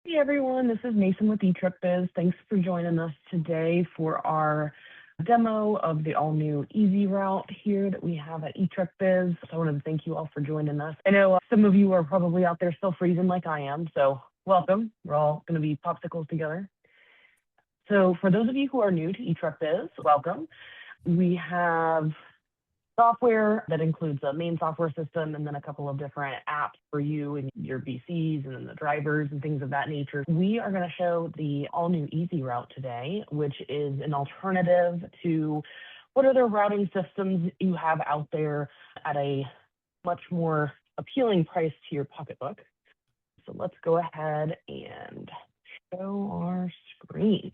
Hey everyone, this is Mason with eTruckBiz. Thanks for joining us today for our demo of the all-new ezRoute here that we have at eTruckBiz. So I wanted to thank you all for joining us. I know some of you are probably out there still freezing like I am, so welcome. We're all going to be popsicles together. So for those of you who are new to eTruckBiz, welcome. We have software that includes a main software system and then a couple of different apps for you and your BCs and then the drivers and things of that nature. We are going to show the all-new ezRoute today, which is an alternative to what other routing systems you have out there at a much more appealing price to your pocketbook. So let's go ahead and show our screen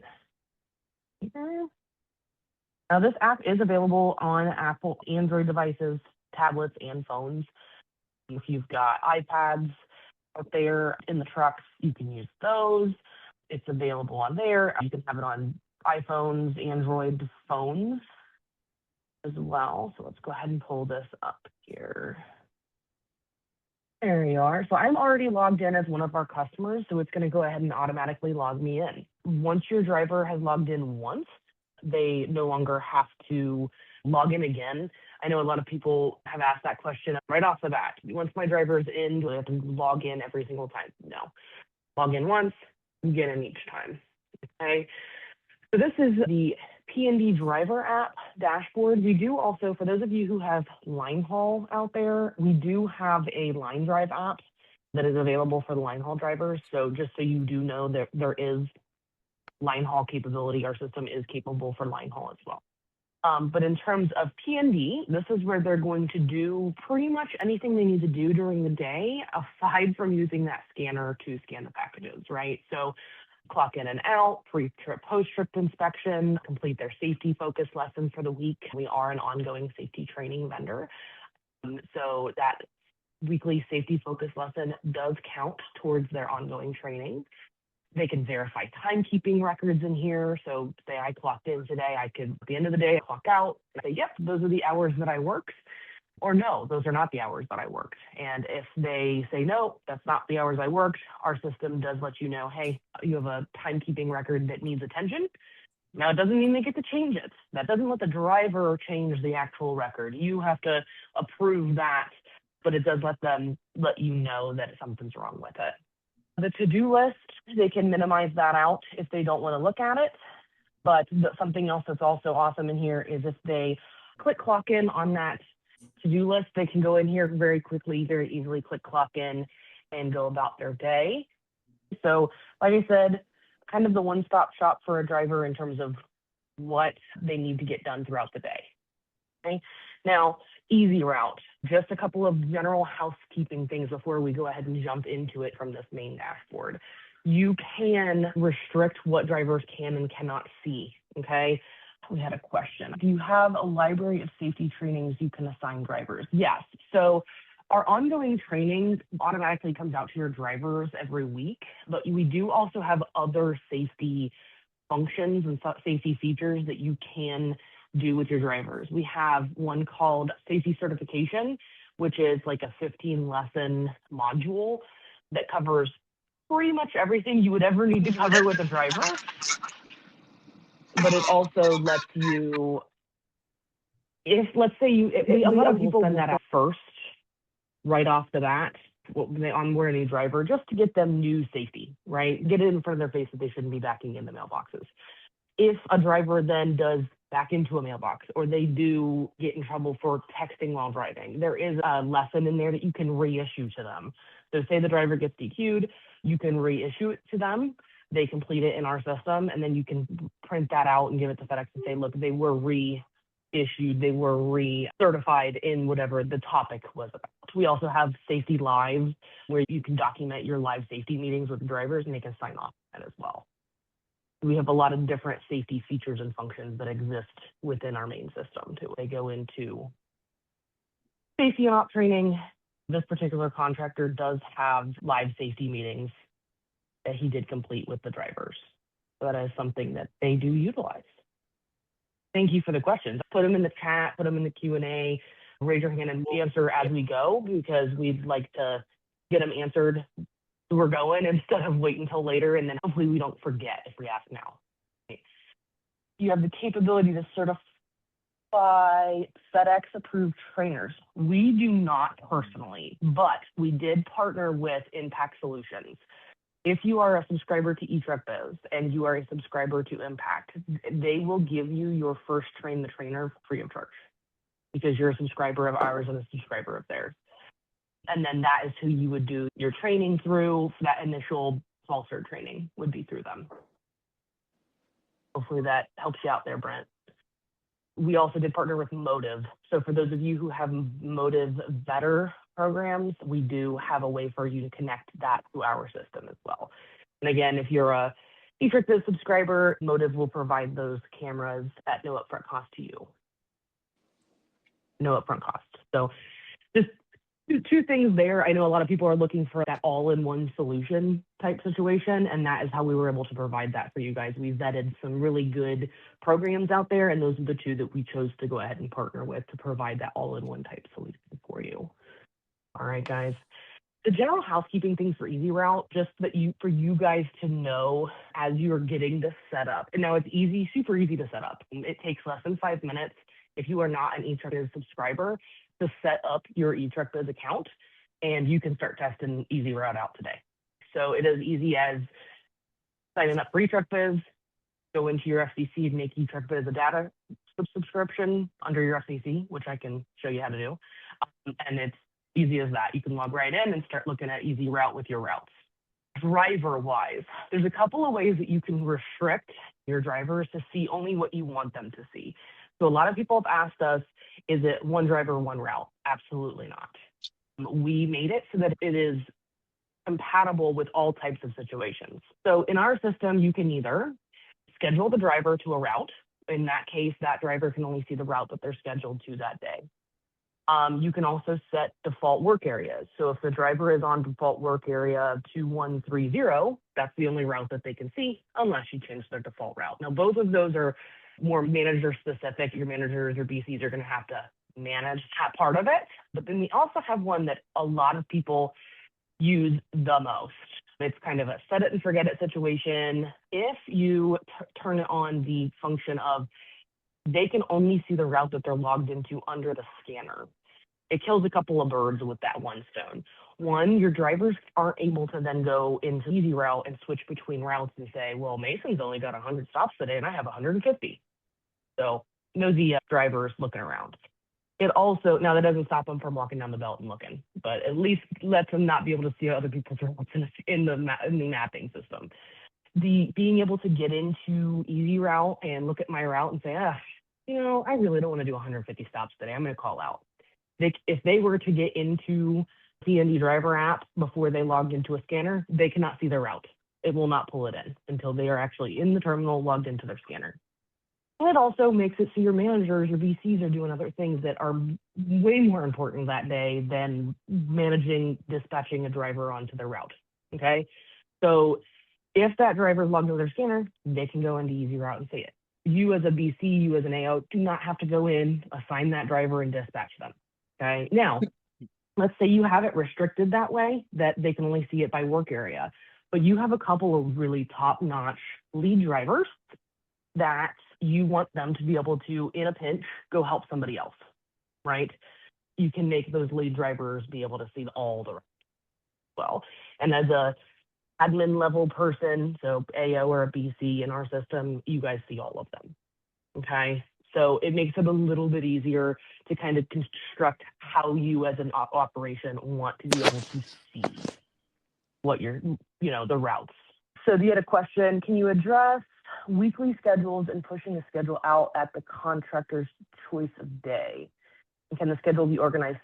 here. Now, this app is available on Apple Android devices, tablets, and phones. If you've got iPads out there in the trucks, you can use those. It's available on there. You can have it on iPhones, Android phones as well. So let's go ahead and pull this up here. There you are. So I'm already logged in as one of our customers, so it's going to go ahead and automatically log me in. Once your driver has logged in once, they no longer have to log in again. I know a lot of people have asked that question right off the bat. Once my driver is in, do I have to log in every single time? No. Log in once, get in each time. Okay. So this is the P&D Driver App dashboard. We do also, for those of you who have Linehaul out there, we do have a Line Drive app that is available for the Linehaul drivers. So just so you do know that there is Linehaul capability. Our system is capable for Linehaul as well. But in terms of P&D, this is where they're going to do pretty much anything they need to do during the day, aside from using that scanner to scan the packages, right? So clock in and out, pre-trip, post-trip inspection, complete their safety focus lesson for the week. We are an ongoing safety training vendor. So that weekly safety focus lesson does count towards their ongoing training. They can verify timekeeping records in here. So say I clocked in today, I could, at the end of the day, clock out and say, yep, those are the hours that I worked, or no, those are not the hours that I worked. And if they say, no, that's not the hours I worked, our system does let you know, hey, you have a timekeeping record that needs attention. Now, it doesn't mean they get to change it. That doesn't let the driver change the actual record. You have to approve that, but it does let you know that something's wrong with it. The to-do list, they can minimize that out if they don't want to look at it. But something else that's also awesome in here is if they click clock in on that to-do list, they can go in here very quickly, very easily click clock in and go about their day. So like I said, kind of the one-stop shop for a driver in terms of what they need to get done throughout the day. Okay. Now, ezRoute, just a couple of general housekeeping things before we go ahead and jump into it from this main dashboard. You can restrict what drivers can and cannot see, okay? We had a question. Do you have a library of safety trainings you can assign drivers? Yes. So our ongoing training automatically comes out to your drivers every week, but we do also have other safety functions and safety features that you can do with your drivers. We have one called safety certification, which is like a 15-lesson module that covers pretty much everything you would ever need to cover with a driver. But it also lets you, if let's say a lot of people send that out first, right off the bat, they onboard a driver just to get them new safety, right? Get it in front of their face that they shouldn't be backing into mailboxes. If a driver then does back into a mailbox or they do get in trouble for texting while driving, there is a lesson in there that you can reissue to them. So say the driver gets DQ'd, you can reissue it to them. They complete it in our system, and then you can print that out and give it to FedEx and say, look, they were reissued, they were re-certified in whatever the topic was about. We also have Safety Live, where you can document your live safety meetings with drivers, and they can sign off on that as well. We have a lot of different safety features and functions that exist within our main system too. They go into safety and op training. This particular contractor does have live safety meetings that he did complete with the drivers. So that is something that they do utilize. Thank you for the questions. Put them in the chat, put them in the Q&A, raise your hand and we'll answer as we go because we'd like to get them answered we're going instead of wait until later, and then hopefully we don't forget if we ask now. Right? You have the capability to certify FedEx-approved trainers. We do not personally, but we did partner with Impact Solutions. If you are a subscriber to eTruckBiz and you are a subscriber to Impact, they will give you your first Train the Trainer free of charge because you're a subscriber of ours and a subscriber of theirs. And then that is who you would do your training through. That initial small cert training would be through them. Hopefully that helps you out there, Brent. We also did partner with Motive. So for those of you who have Motive Better programs, we do have a way for you to connect that to our system as well. And again, if you're a eTruckBiz subscriber, Motive will provide those cameras at no upfront cost to you. No upfront cost. So just two things there. I know a lot of people are looking for that all-in-one solution type situation, and that is how we were able to provide that for you guys. We vetted some really good programs out there, and those are the two that we chose to go ahead and partner with to provide that all-in-one type solution for you. All right, guys. The general housekeeping things for ezRoute, just that for you guys to know as you're getting this set up. And now it's easy, super easy to set up. It takes less than 5 minutes if you are not an eTruckBiz subscriber to set up your eTruckBiz account, and you can start testing ezRoute out today. So it is easy as signing up for eTruckBiz, go into your FCC and make eTruckBiz a data subscription under your FCC, which I can show you how to do. And it's easy as that. You can log right in and start looking at ezRoute with your routes. Driver-wise, there's a couple of ways that you can restrict your drivers to see only what you want them to see. So a lot of people have asked us, is it one driver, one route? Absolutely not. We made it so that it is compatible with all types of situations. So in our system, you can either schedule the driver to a route. In that case, that driver can only see the route that they're scheduled to that day. You can also set default work areas. So if the driver is on default work area 2130, that's the only route that they can see unless you change their default route. Now, both of those are more manager specific. Your managers or BCs are going to have to manage that part of it. But then we also have one that a lot of people use the most. It's kind of a set it and forget it situation. If you turn on the function of they can only see the route that they're logged into under the scanner, it kills a couple of birds with that one stone. One, your drivers aren't able to then go into ezRoute and switch between routes and say, well, Mason's only got 100 stops today and I have 150. So nosy drivers looking around. It also, now that doesn't stop them from walking down the belt and looking, but at least lets them not be able to see other people's routes in the mapping system. The being able to get into ezRoute and look at my route and say, I really don't want to do 150 stops today. I'm going to call out. If they were to get into P&D Driver App before they logged into a scanner, they cannot see their route. It will not pull it in until they are actually in the terminal logged into their scanner. And it also makes it so your managers, your VCs are doing other things that are way more important that day than dispatching a driver onto their route, okay? So if that driver is logged into their scanner, they can go into ezRoute and see it. You as a BC, you as an AO, do not have to go in, assign that driver, and dispatch them, okay? Now, let's say you have it restricted that way, that they can only see it by work area, but you have a couple of really top-notch lead drivers that you want them to be able to, in a pinch, go help somebody else, right? You can make those lead drivers be able to see all the routes as well. And as a admin level person, so AO or a BC in our system, you guys see all of them, okay? So it makes it a little bit easier to kind of construct how you as an operation want to be able to see what the routes. So you had a question, can you address weekly schedules and pushing a schedule out at the contractor's choice of day? And can the schedule be organized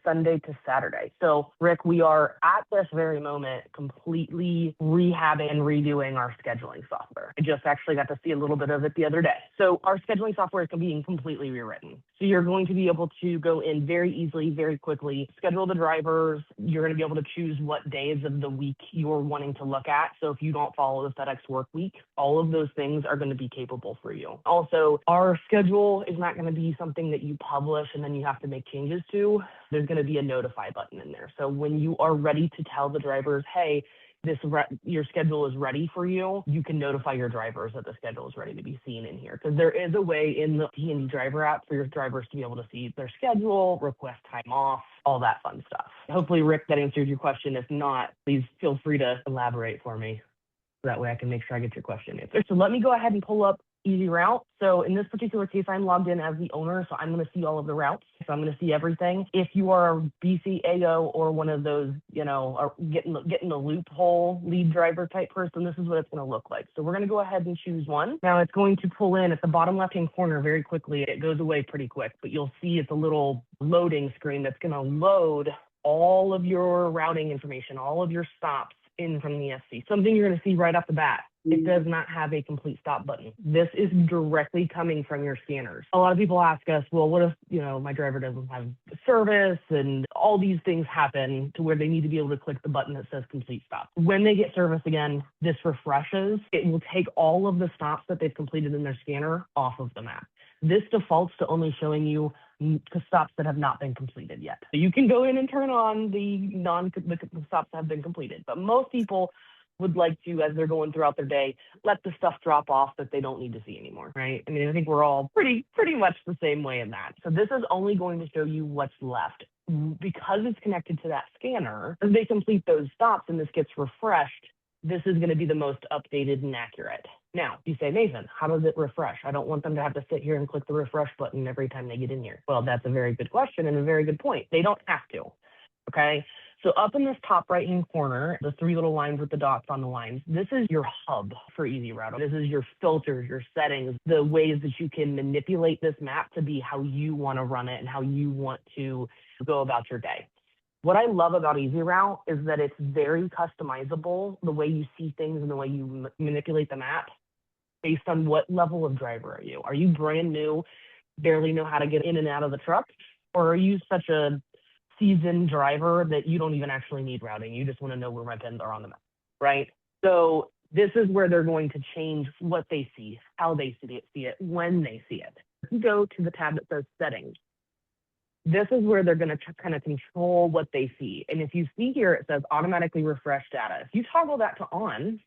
Sunday to Saturday? So, Rick, we are at this very moment completely rehabbing and redoing our scheduling software. I just actually got to see a little bit of it the other day. So our scheduling software is being completely rewritten. So you're going to be able to go in very easily, very quickly, schedule the drivers. You're going to be able to choose what days of the week you're wanting to look at. So if you don't follow the FedEx work week, all of those things are going to be capable for you. Also, our schedule is not going to be something that you publish and then you have to make changes to. There's going to be a notify button in there. So when you are ready to tell the drivers, hey, your schedule is ready for you, you can notify your drivers that the schedule is ready to be seen in here. Because there is a way in the P&D Driver app for your drivers to be able to see their schedule, request time off, all that fun stuff. Hopefully, Rick, that answered your question. If not, please feel free to elaborate for me. That way I can make sure I get your question answered. So let me go ahead and pull up ezRoute. So in this particular case, I'm logged in as the owner, so I'm going to see all of the routes. So I'm going to see everything. If you are a BCAO or one of those, getting the loophole lead driver type person, this is what it's going to look like. So we're going to go ahead and choose one. Now it's going to pull in at the bottom left-hand corner very quickly. It goes away pretty quick, but you'll see it's a little loading screen that's going to load all of your routing information, all of your stops in from the SC. Something you're going to see right off the bat. It does not have a complete stop button. This is directly coming from your scanners. A lot of people ask us, well, what if, my driver doesn't have service and all these things happen to where they need to be able to click the button that says complete stop. When they get service again, this refreshes. It will take all of the stops that they've completed in their scanner off of the map. This defaults to only showing you stops that have not been completed yet. So you can go in and turn on the stops that have been completed. But most people would like to, as they're going throughout their day, let the stuff drop off that they don't need to see anymore, right? I mean, I think we're all pretty much the same way in that. So this is only going to show you what's left. Because it's connected to that scanner, as they complete those stops and this gets refreshed, this is going to be the most updated and accurate. Now, you say, Nathan, how does it refresh? I don't want them to have to sit here and click the refresh button every time they get in here. Well, that's a very good question and a very good point. They don't have to, okay? So up in this top right-hand corner, the three little lines with the dots on the lines, this is your hub for ezRoute. This is your filters, your settings, the ways that you can manipulate this map to be how you want to run it and how you want to go about your day. What I love about ezRoute is that it's very customizable, the way you see things and the way you manipulate the map based on what level of driver are you. Are you brand new, barely know how to get in and out of the truck? Or are you such a seasoned driver that you don't even actually need routing? You just want to know where my pins are on the map, right? So this is where they're going to change what they see, how they see it, when they see it. If you go to the tab that says settings, this is where they're going to kind of control what they see. And if you see here, it says automatically refresh data. If you toggle that to on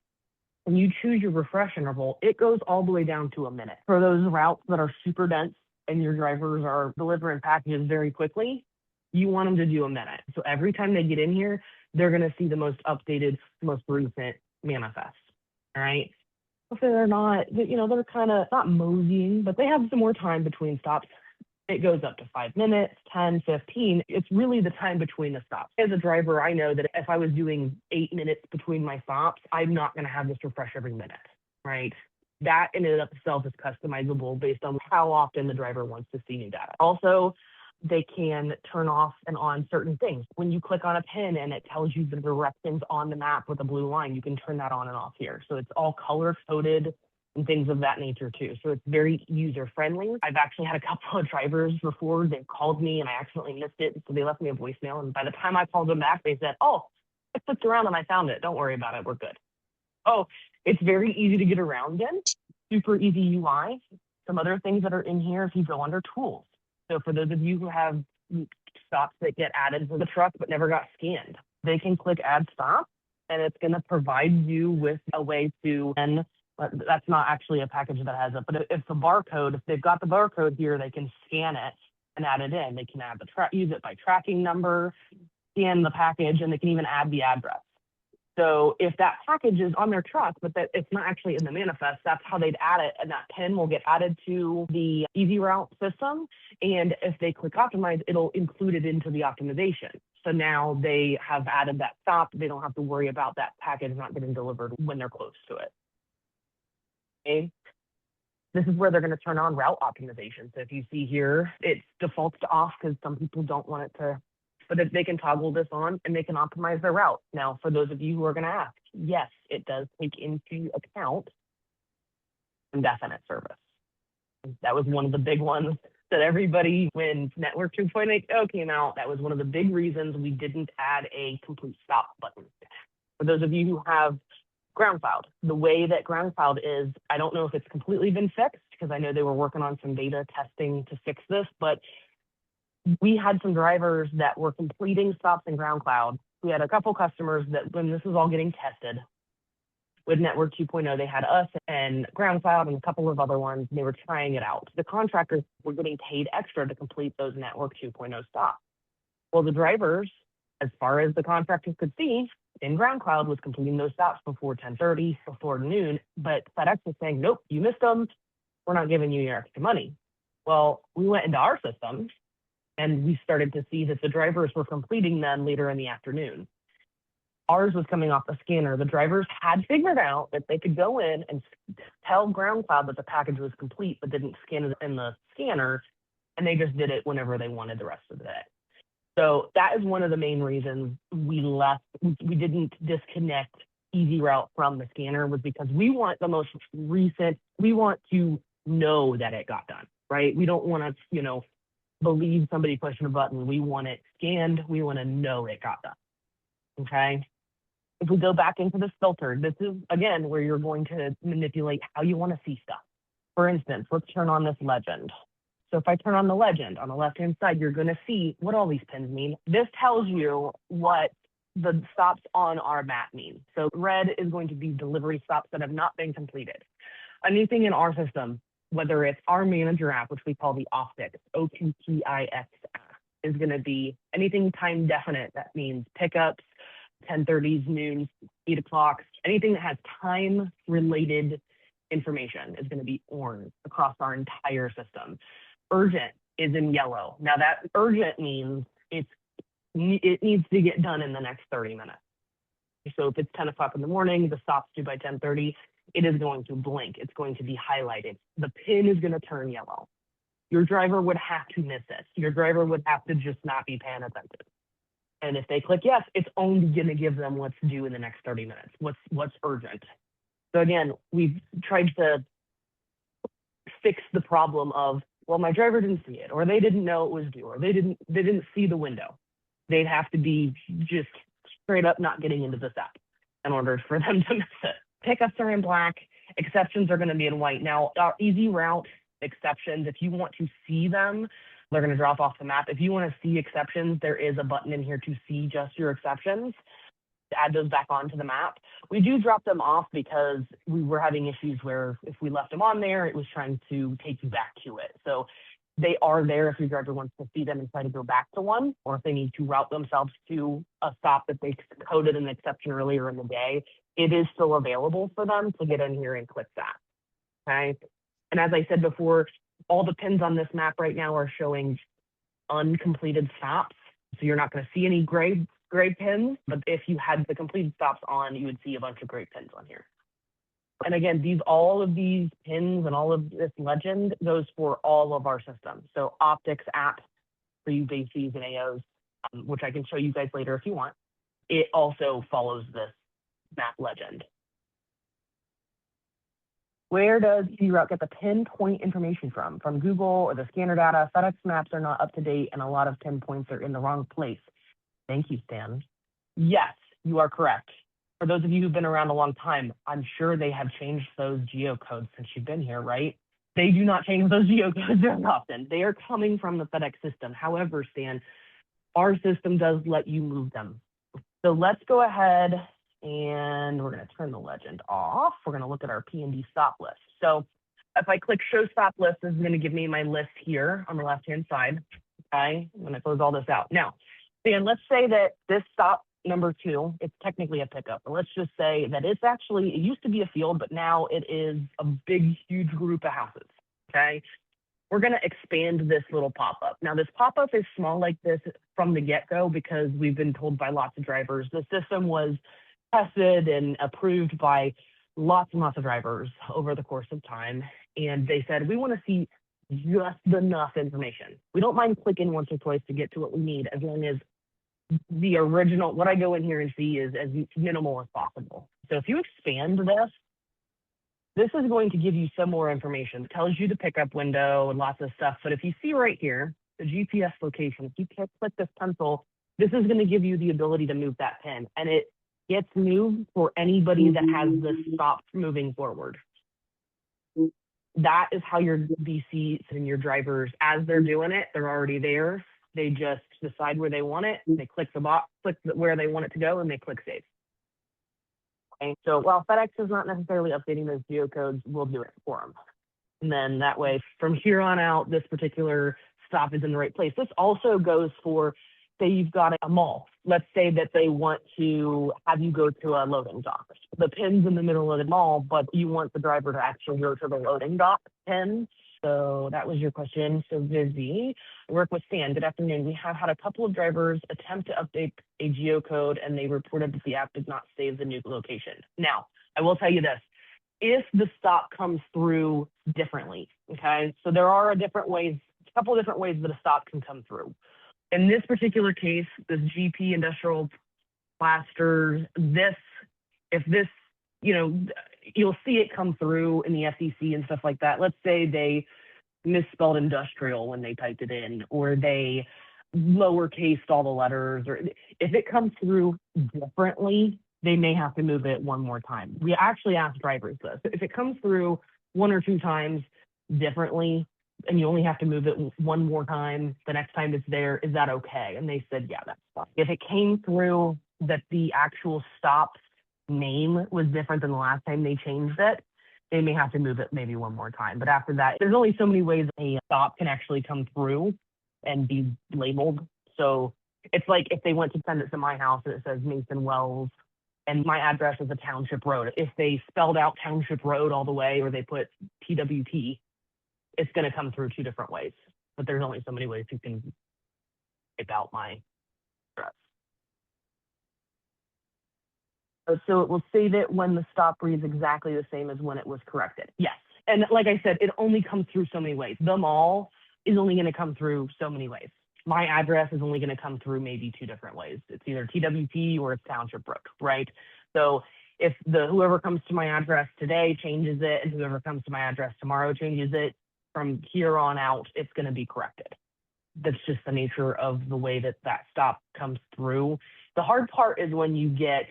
and you choose your refresh interval, it goes all the way down to a minute. For those routes that are super dense and your drivers are delivering packages very quickly, you want them to do a minute. So every time they get in here, they're going to see the most updated, most recent manifest. All right. If they're not, they're kind of not moseying, but they have some more time between stops. It goes up to 5 minutes, 10, 15. It's really the time between the stops. As a driver, I know that if I was doing 8 minutes between my stops, I'm not going to have this refresh every minute, right? That in and of itself is customizable based on how often the driver wants to see new data. Also, they can turn off and on certain things. When you click on a pin and it tells you the directions on the map with a blue line, you can turn that on and off here. So it's all color-coded and things of that nature too. So it's very user-friendly. I've actually had a couple of drivers before, they called me and I accidentally missed it. So they left me a voicemail. And by the time I called them back, they said, oh, I clicked around and I found it. Don't worry about it. We're good. Oh, it's very easy to get around in. Super easy UI. Some other things that are in here, if you go under tools. So for those of you who have stops that get added to the truck but never got scanned, they can click add stop and it's going to provide you with a way to, and that's not actually a package that has it, but if the barcode, if they've got the barcode here, they can scan it and add it in. They can add use it by tracking number, scan the package, and they can even add the address. So if that package is on their truck, but that it's not actually in the manifest, that's how they'd add it. And that pin will get added to the ezRoute system. And if they click optimize, it'll include it into the optimization. So now they have added that stop. They don't have to worry about that package not getting delivered when they're close to it. Okay. This is where they're going to turn on route optimization. So if you see here, it defaults to off because some people don't want it to, but if they can toggle this on and they can optimize their route. Now, for those of you who are going to ask, yes, it does take into account indefinite service. That was one of the big ones that everybody, when Network 2.0 came out, that was one of the big reasons we didn't add a complete stop button. For those of you who have ground cloud, the way that ground cloud is, I don't know if it's completely been fixed because I know they were working on some beta testing to fix this, but we had some drivers that were completing stops in ground cloud We had a couple customers that when this was all getting tested with Network 2.0, they had us and GroundCloud and a couple of other ones. And they were trying it out. The contractors were getting paid extra to complete those Network 2.0 stops. Well, the drivers, as far as the contractors could see, in GroundCloud was completing those stops before 10:30, before noon. But FedEx was saying, nope, you missed them. We're not giving you your extra money. Well, we went into our system and we started to see that the drivers were completing them later in the afternoon. Ours was coming off the scanner. The drivers had figured out that they could go in and tell GroundCloud that the package was complete, but didn't scan it in the scanner, and they just did it whenever they wanted the rest of the day. So that is one of the main reasons we left. We didn't disconnect ezRoute from the scanner, was because we want the most recent. We want to know that it got done, right? We don't want to, believe somebody pushing a button. We want it scanned. We want to know it got done. Okay. If we go back into this filter, this is, again, where you're going to manipulate how you want to see stuff. For instance, let's turn on this legend. So if I turn on the legend on the left-hand side, you're going to see what all these pins mean. This tells you what the stops on our map mean. So red is going to be delivery stops that have not been completed. Anything in our system, whether it's our manager app, which we call the Optics, OPTIX app, is going to be anything time definite. That means pickups, 10:30s, noons, 8 o'clock, anything that has time-related information is going to be orange across our entire system. Urgent is in yellow. Now that urgent means it needs to get done in the next 30 minutes. So if it's 10 o'clock in the morning, the stop's due by 10:30, it is going to blink. It's going to be highlighted. The pin is going to turn yellow. Your driver would have to miss it. Your driver would have to just not be paying attention. And if they click yes, it's only going to give them what's due in the next 30 minutes, what's urgent. So again, we've tried to fix the problem of, well, my driver didn't see it, or they didn't know it was due, or they didn't see the window. They'd have to be just straight up not getting into this app in order for them to miss it. Pickups are in black, exceptions are going to be in white. Now, our ezRoute exceptions, if you want to see them, they're going to drop off the map. If you want to see exceptions, there is a button in here to see just your exceptions, to add those back onto the map. We do drop them off because we were having issues where if we left them on there, it was trying to take you back to it. So they are there if your driver wants to see them and try to go back to one, or if they need to route themselves to a stop that they coded an exception earlier in the day, it is still available for them to get in here and click that. Okay. And as I said before, all the pins on this map right now are showing uncompleted stops. So you're not going to see any gray pins, but if you had the completed stops on, you would see a bunch of gray pins on here. And again, all of these pins and all of this legend goes for all of our systems. So Optics app for you bases and AOs, which I can show you guys later if you want. It also follows this map legend. Where does ezRoute get the pinpoint information from? From Google or the scanner data? FedEx maps are not up to date, and a lot of pinpoints are in the wrong place. Thank you, Stan. Yes, you are correct. For those of you who've been around a long time, I'm sure they have changed those geocodes since you've been here, right? They do not change those geocodes very often. They are coming from the FedEx system. However, Stan, our system does let you move them. So let's go ahead and we're going to turn the legend off. We're going to look at our P&D stop list. So if I click show stop list, this is going to give me my list here on the left-hand side. Okay, I'm going to close all this out. Now, Stan, let's say that this stop number 2, it's technically a pickup, but let's just say that it used to be a field, but now it is a big, huge group of houses. Okay, we're going to expand this little pop-up. Now, this pop-up is small like this from the get-go because we've been told by lots of drivers. The system was tested and approved by lots and lots of drivers over the course of time. And they said, we want to see just enough information. We don't mind clicking once or twice to get to what we need, as long as the original, what I go in here and see is as minimal as possible. So if you expand this is going to give you some more information. It tells you the pickup window and lots of stuff. But if you see right here, the GPS location, if you click this pencil, this is going to give you the ability to move that pin. And it gets moved for anybody that has the stops moving forward. That is how your VCs and your drivers, as they're doing it, they're already there. They just decide where they want it. They click the box, where they want it to go, and they click save. Okay? So while FedEx is not necessarily updating those geocodes, we'll do it for them. And then that way, from here on out, this particular stop is in the right place. This also goes for, say you've got a mall. Let's say that they want to have you go to a loading dock. The pin's in the middle of the mall, but you want the driver to actually go to the loading dock pin. So that was your question. So Vizzy, I work with Stan. Good afternoon. We have had a couple of drivers attempt to update a geocode, and they reported that the app did not save the new location. Now, I will tell you this. If the stop comes through differently, okay? So there are a couple of different ways that a stop can come through. In this particular case, this GP Industrial Plasters, if this, you'll see it come through in the FCC and stuff like that. Let's say they misspelled industrial when they typed it in, or they lowercased all the letters, or if it comes through differently, they may have to move it one more time. We actually asked drivers this. If it comes through one or two times differently, and you only have to move it one more time, the next time it's there, is that okay? And they said, yeah, that's fine. If it came through that the actual stop name was different than the last time they changed it, they may have to move it maybe one more time. But after that, there's only so many ways a stop can actually come through and be labeled. So it's like if they went to send it to my house and it says Mason Wells, and my address is a Township Road. If they spelled out Township Road all the way, or they put TWP, it's going to come through two different ways. But there's only so many ways you can type out my address. So it will save it when the stop reads exactly the same as when it was corrected. Yes. And like I said, it only comes through so many ways. The mall is only going to come through so many ways. My address is only going to come through maybe two different ways. It's either TWP or it's Township Road, right? So if whoever comes to my address today changes it, and whoever comes to my address tomorrow changes it, from here on out, it's going to be corrected. That's just the nature of the way that stop comes through. The hard part is when you get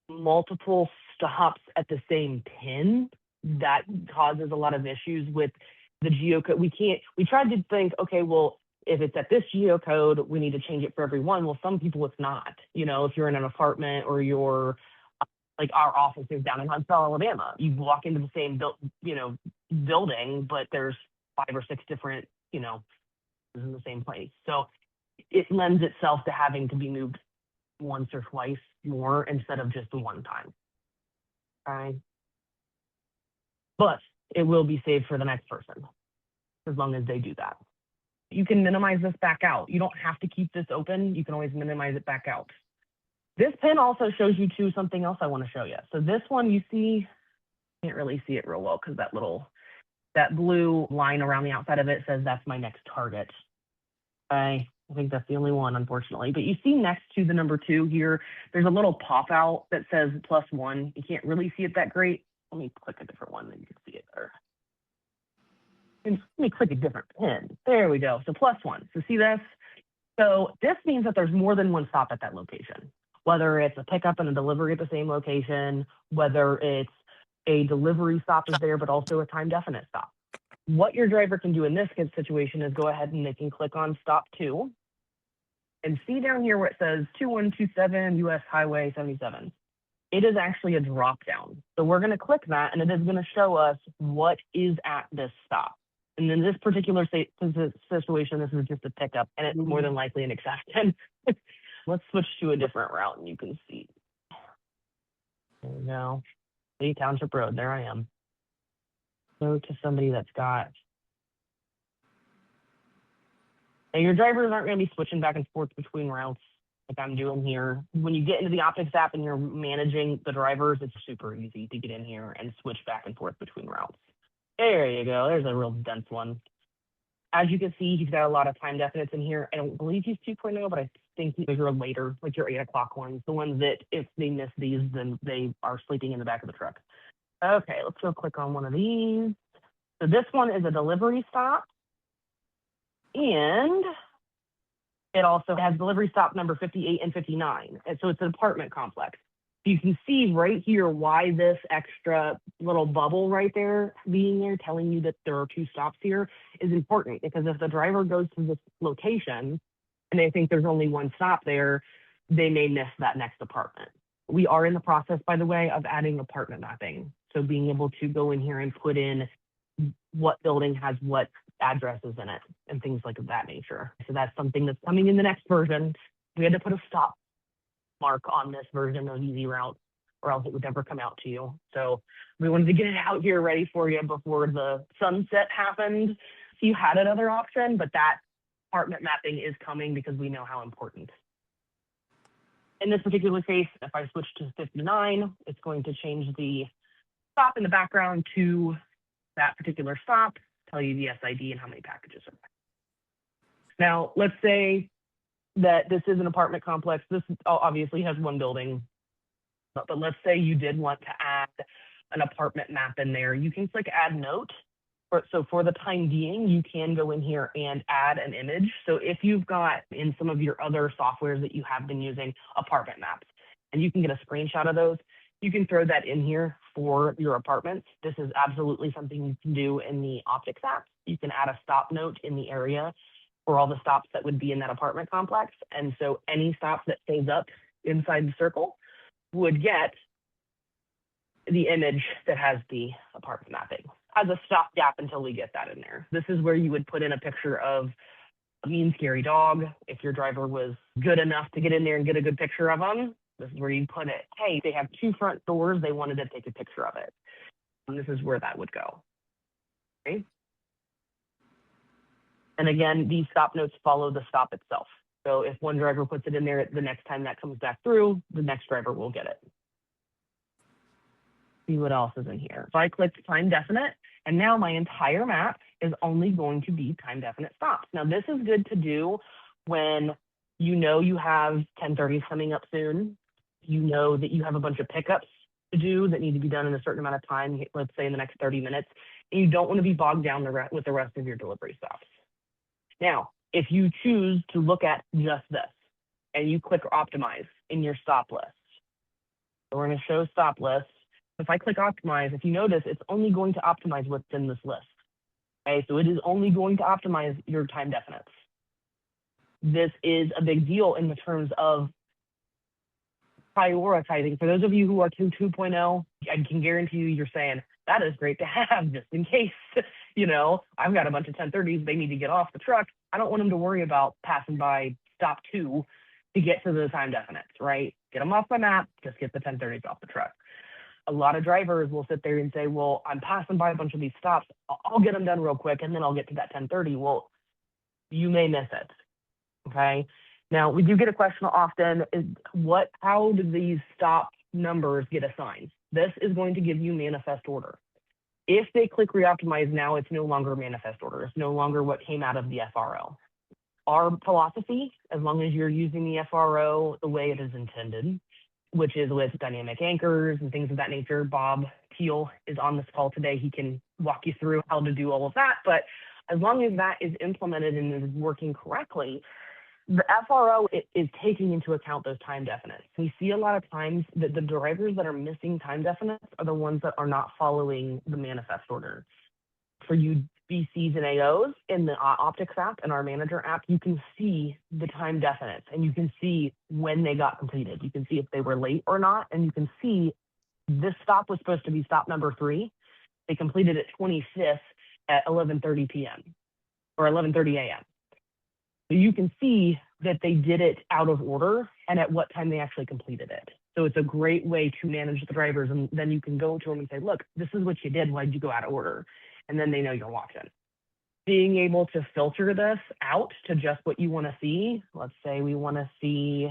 multiple stops at the same pin. That causes a lot of issues with the geocode. We tried to think, okay, well, if it's at this geocode, we need to change it for everyone. Well, some people it's not. If you're in an apartment, or you're like our office is down in Huntsville, Alabama, you walk into the same building, but there's 5 or 6 different, in the same place. So it lends itself to having to be moved once or twice more instead of just the one time. Okay. But it will be saved for the next person as long as they do that. You can minimize this back out. You don't have to keep this open. You can always minimize it back out. This pin also shows you too something else I want to show you. So this one, you see, can't really see it real well because that blue line around the outside of it says that's my next target. I think that's the only one, unfortunately. But you see next to the number 2 here, there's a little pop out that says +1. You can't really see it that great. Let me click a different one, then you can see it better. And let me click a different pin. There we go. So +1. So see this? So this means that there's more than one stop at that location, whether it's a pickup and a delivery at the same location, whether it's a delivery stop is there, but also a time definite stop. What your driver can do in this situation is go ahead and they can click on stop 2 and see down here where it says 2127 US Highway 77. It is actually a drop down. So we're going to click that, and it is going to show us what is at this stop. And in this particular situation, this is just a pickup, and it's more than likely an exception. Let's switch to a different route, and you can see. There we go. See, Township Road. There I am. Go to somebody that's got. Now, your drivers aren't going to be switching back and forth between routes like I'm doing here. When you get into the Optics app and you're managing the drivers, it's super easy to get in here and switch back and forth between routes. There you go. There's a real dense one. As you can see, he's got a lot of time definites in here. I don't believe he's 2.0, but I think these are later, like your 8 o'clock ones, the ones that if they miss these, then they are sleeping in the back of the truck. Okay, let's go click on one of these. So this one is a delivery stop. And it also has delivery stop number 58 and 59. And so it's an apartment complex. You can see right here why this extra little bubble right there being there telling you that there are 2 stops here is important, because if the driver goes to this location and they think there's only 1 stop there, they may miss that next apartment. We are in the process, by the way, of adding apartment mapping. So being able to go in here and put in what building has what addresses in it and things like that nature. So that's something that's coming in the next version. We had to put a stop mark on this version of ezRoute, or else it would never come out to you. So we wanted to get it out here ready for you before the sunset happened. So you had another option, but that apartment mapping is coming because we know how important. In this particular case, if I switch to 59, it's going to change the stop in the background to that particular stop, tell you the SID and how many packages are there. Now, let's say that this is an apartment complex. This obviously has 1 building, but let's say you did want to add an apartment map in there. You can click Add Note. So for the time being, you can go in here and add an image. So if you've got in some of your other softwares that you have been using apartment maps, and you can get a screenshot of those, you can throw that in here for your apartments. This is absolutely something you can do in the Optics app. You can add a stop note in the area for all the stops that would be in that apartment complex. And so any stop that stays up inside the circle would get the image that has the apartment mapping as a stopgap until we get that in there. This is where you would put in a picture of a mean, scary dog. If your driver was good enough to get in there and get a good picture of them, this is where you put it. Hey, they have 2 front doors. They wanted to take a picture of it. And this is where that would go. Okay. And again, these stop notes follow the stop itself. So if one driver puts it in there, the next time that comes back through, the next driver will get it. See what else is in here. So I clicked time definite, and now my entire map is only going to be time definite stops. Now this is good to do when you know you have 10:30s coming up soon. You know that you have a bunch of pickups to do that need to be done in a certain amount of time, let's say in the next 30 minutes, and you don't want to be bogged down with the rest of your delivery stops. Now, if you choose to look at just this and you click optimize in your stop list, so we're going to show stop list. If I click optimize, if you notice, it's only going to optimize what's in this list. Okay, so it is only going to optimize your time definites. This is a big deal in the terms of prioritizing. For those of you who are 2.0, I can guarantee you you're saying, that is great to have just in case, I've got a bunch of 1030s, they need to get off the truck. I don't want them to worry about passing by stop 2 to get to the time definites, right? Get them off my map, just get the 1030s off the truck. A lot of drivers will sit there and say, well, I'm passing by a bunch of these stops. I'll get them done real quick, and then I'll get to that 1030. Well, you may miss it, okay? Now, we do get a question often, how do these stop numbers get assigned? This is going to give you manifest order. If they click reoptimize now, it's no longer manifest order. It's no longer what came out of the FRO. Our philosophy, as long as you're using the FRO the way it is intended, which is with dynamic anchors and things of that nature. Bob Teal is on this call today. He can walk you through how to do all of that. But as long as that is implemented and is working correctly, the FRO is taking into account those time definites. We see a lot of times that the drivers that are missing time definites are the ones that are not following the manifest order. For you BCs and AOs in the Optics app and our manager app, you can see the time definites and you can see when they got completed. You can see if they were late or not, and you can see this stop was supposed to be stop number 3. They completed it 25th at 11:30 p.m. or 11:30 a.m. So you can see that they did it out of order and at what time they actually completed it. So it's a great way to manage the drivers, and then you can go to them and say, look, this is what you did. Why'd you go out of order? And then they know you're watching. Being able to filter this out to just what you want to see. Let's say we want to see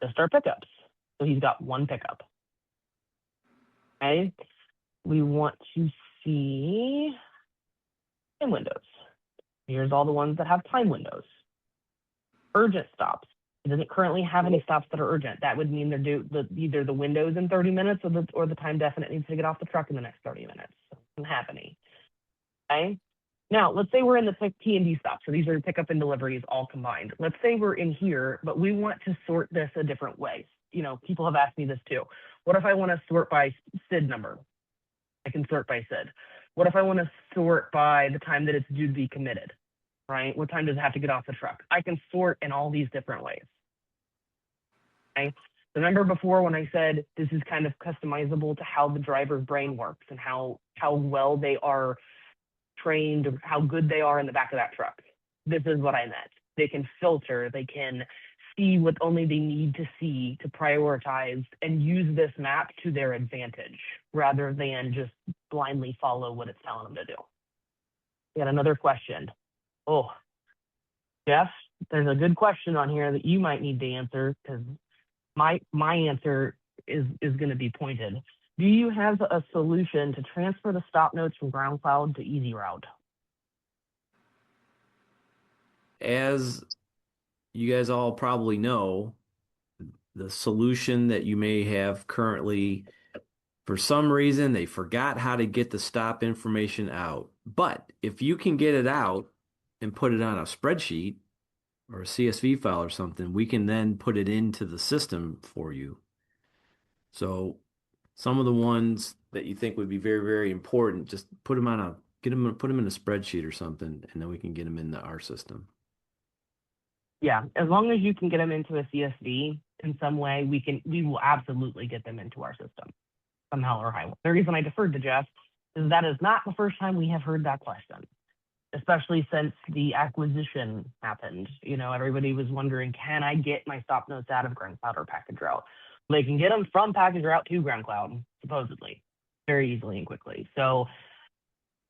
just our pickups. So he's got 1 pickup. Okay. We want to see time windows. Here's all the ones that have time windows. Urgent stops. It doesn't currently have any stops that are urgent. That would mean they're due either the window's in 30 minutes or the time definite needs to get off the truck in the next 30 minutes. So it doesn't have any. Okay. Now, let's say we're in the P&D stops. So these are pickup and deliveries all combined. Let's say we're in here, but we want to sort this a different way. people have asked me this too. What if I want to sort by SID number? I can sort by SID. What if I want to sort by the time that it's due to be committed, right? What time does it have to get off the truck? I can sort in all these different ways. Okay. Remember before when I said this is kind of customizable to how the driver's brain works and how well they are trained, or how good they are in the back of that truck. This is what I meant. They can filter, they can see what only they need to see to prioritize and use this map to their advantage rather than just blindly follow what it's telling them to do. We got another question. Oh, Jeff, there's a good question on here that you might need to answer because my answer is going to be pointed. Do you have a solution to transfer the stop notes from GroundCloud to ezRoute? As you guys all probably know, the solution that you may have currently, for some reason, they forgot how to get the stop information out. But if you can get it out and put it on a spreadsheet or a CSV file or something, we can then put it into the system for you. So some of the ones that you think would be very, very important, just put them put them in a spreadsheet or something, and then we can get them into our system. Yeah, as long as you can get them into a CSV in some way, we will absolutely get them into our system somehow or highway. The reason I deferred to Jeff is that is not the first time we have heard that question, especially since the acquisition happened. Everybody was wondering, can I get my stop notes out of GroundCloud or PackageRoute? They can get them from PackageRoute to GroundCloud, supposedly, very easily and quickly. So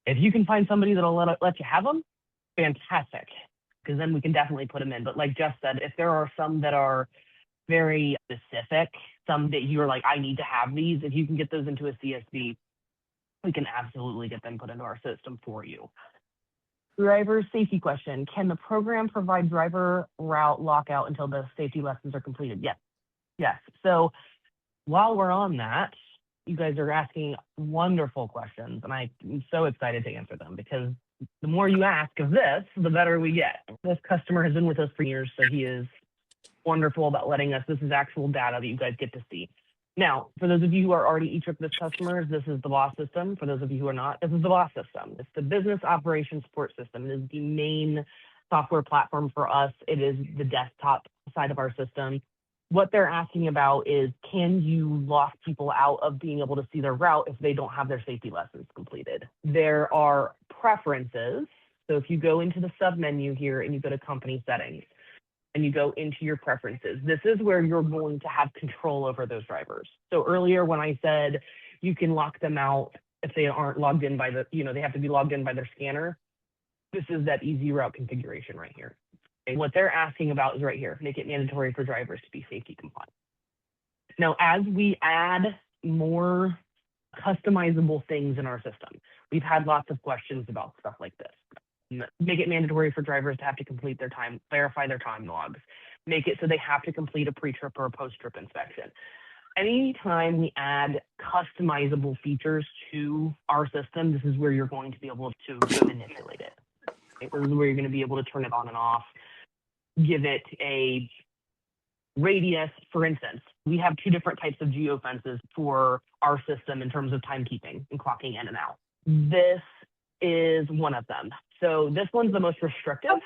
if you can find somebody that'll let you have them, fantastic, because then we can definitely put them in. But like Jeff said, if there are some that are very specific, some that you're like, I need to have these, if you can get those into a CSV, we can absolutely get them put into our system for you. Driver safety question. Can the program provide driver route lockout until the safety lessons are completed? Yes. Yes. So while we're on that, you guys are asking wonderful questions, and I'm so excited to answer them because the more you ask of this, the better we get. This customer has been with us for years, so he is wonderful about letting us. This is actual data that you guys get to see. Now, for those of you who are already eTruckBiz customers, this is the BOSS system. For those of you who are not, this is the BOSS system. It's the business operations support system. It is the main software platform for us. It is the desktop side of our system. What they're asking about is, can you lock people out of being able to see their route if they don't have their safety lessons completed? There are preferences. So if you go into the submenu here and you go to company settings and you go into your preferences, this is where you're going to have control over those drivers. So earlier when I said you can lock them out if they aren't logged in by they have to be logged in by their scanner, this is that ezRoute configuration right here. And what they're asking about is right here, make it mandatory for drivers to be safety compliant. Now, as we add more customizable things in our system, we've had lots of questions about stuff like this. Make it mandatory for drivers to have to complete their time, verify their time logs. Make it so they have to complete a pre-trip or a post-trip inspection. Anytime we add customizable features to our system, this is where you're going to be able to manipulate it. This is where you're going to be able to turn it on and off, give it a radius. For instance, we have two different types of geofences for our system in terms of timekeeping and clocking in and out. This is one of them. So this one's the most restrictive.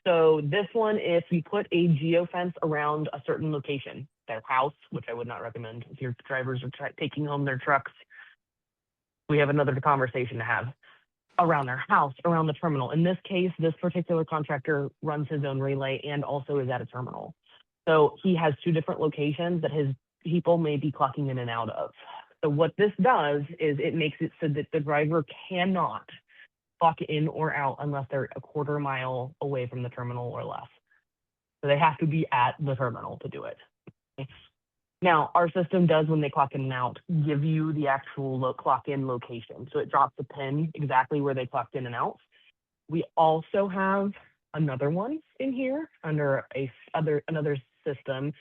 So this one, if you put a geofence around a certain location, their house, which I would not recommend if your drivers are taking home their trucks, we have another conversation to have. Around their house, around the terminal. In this case, this particular contractor runs his own relay and also is at a terminal. So he has two different locations that his people may be clocking in and out of. So what this does is it makes it so that the driver cannot clock in or out unless they're a quarter mile away from the terminal or less. So they have to be at the terminal to do it. Now, our system does, when they clock in and out, give you the actual clock in location. So it drops a pin exactly where they clocked in and out. We also have another one in here under another system.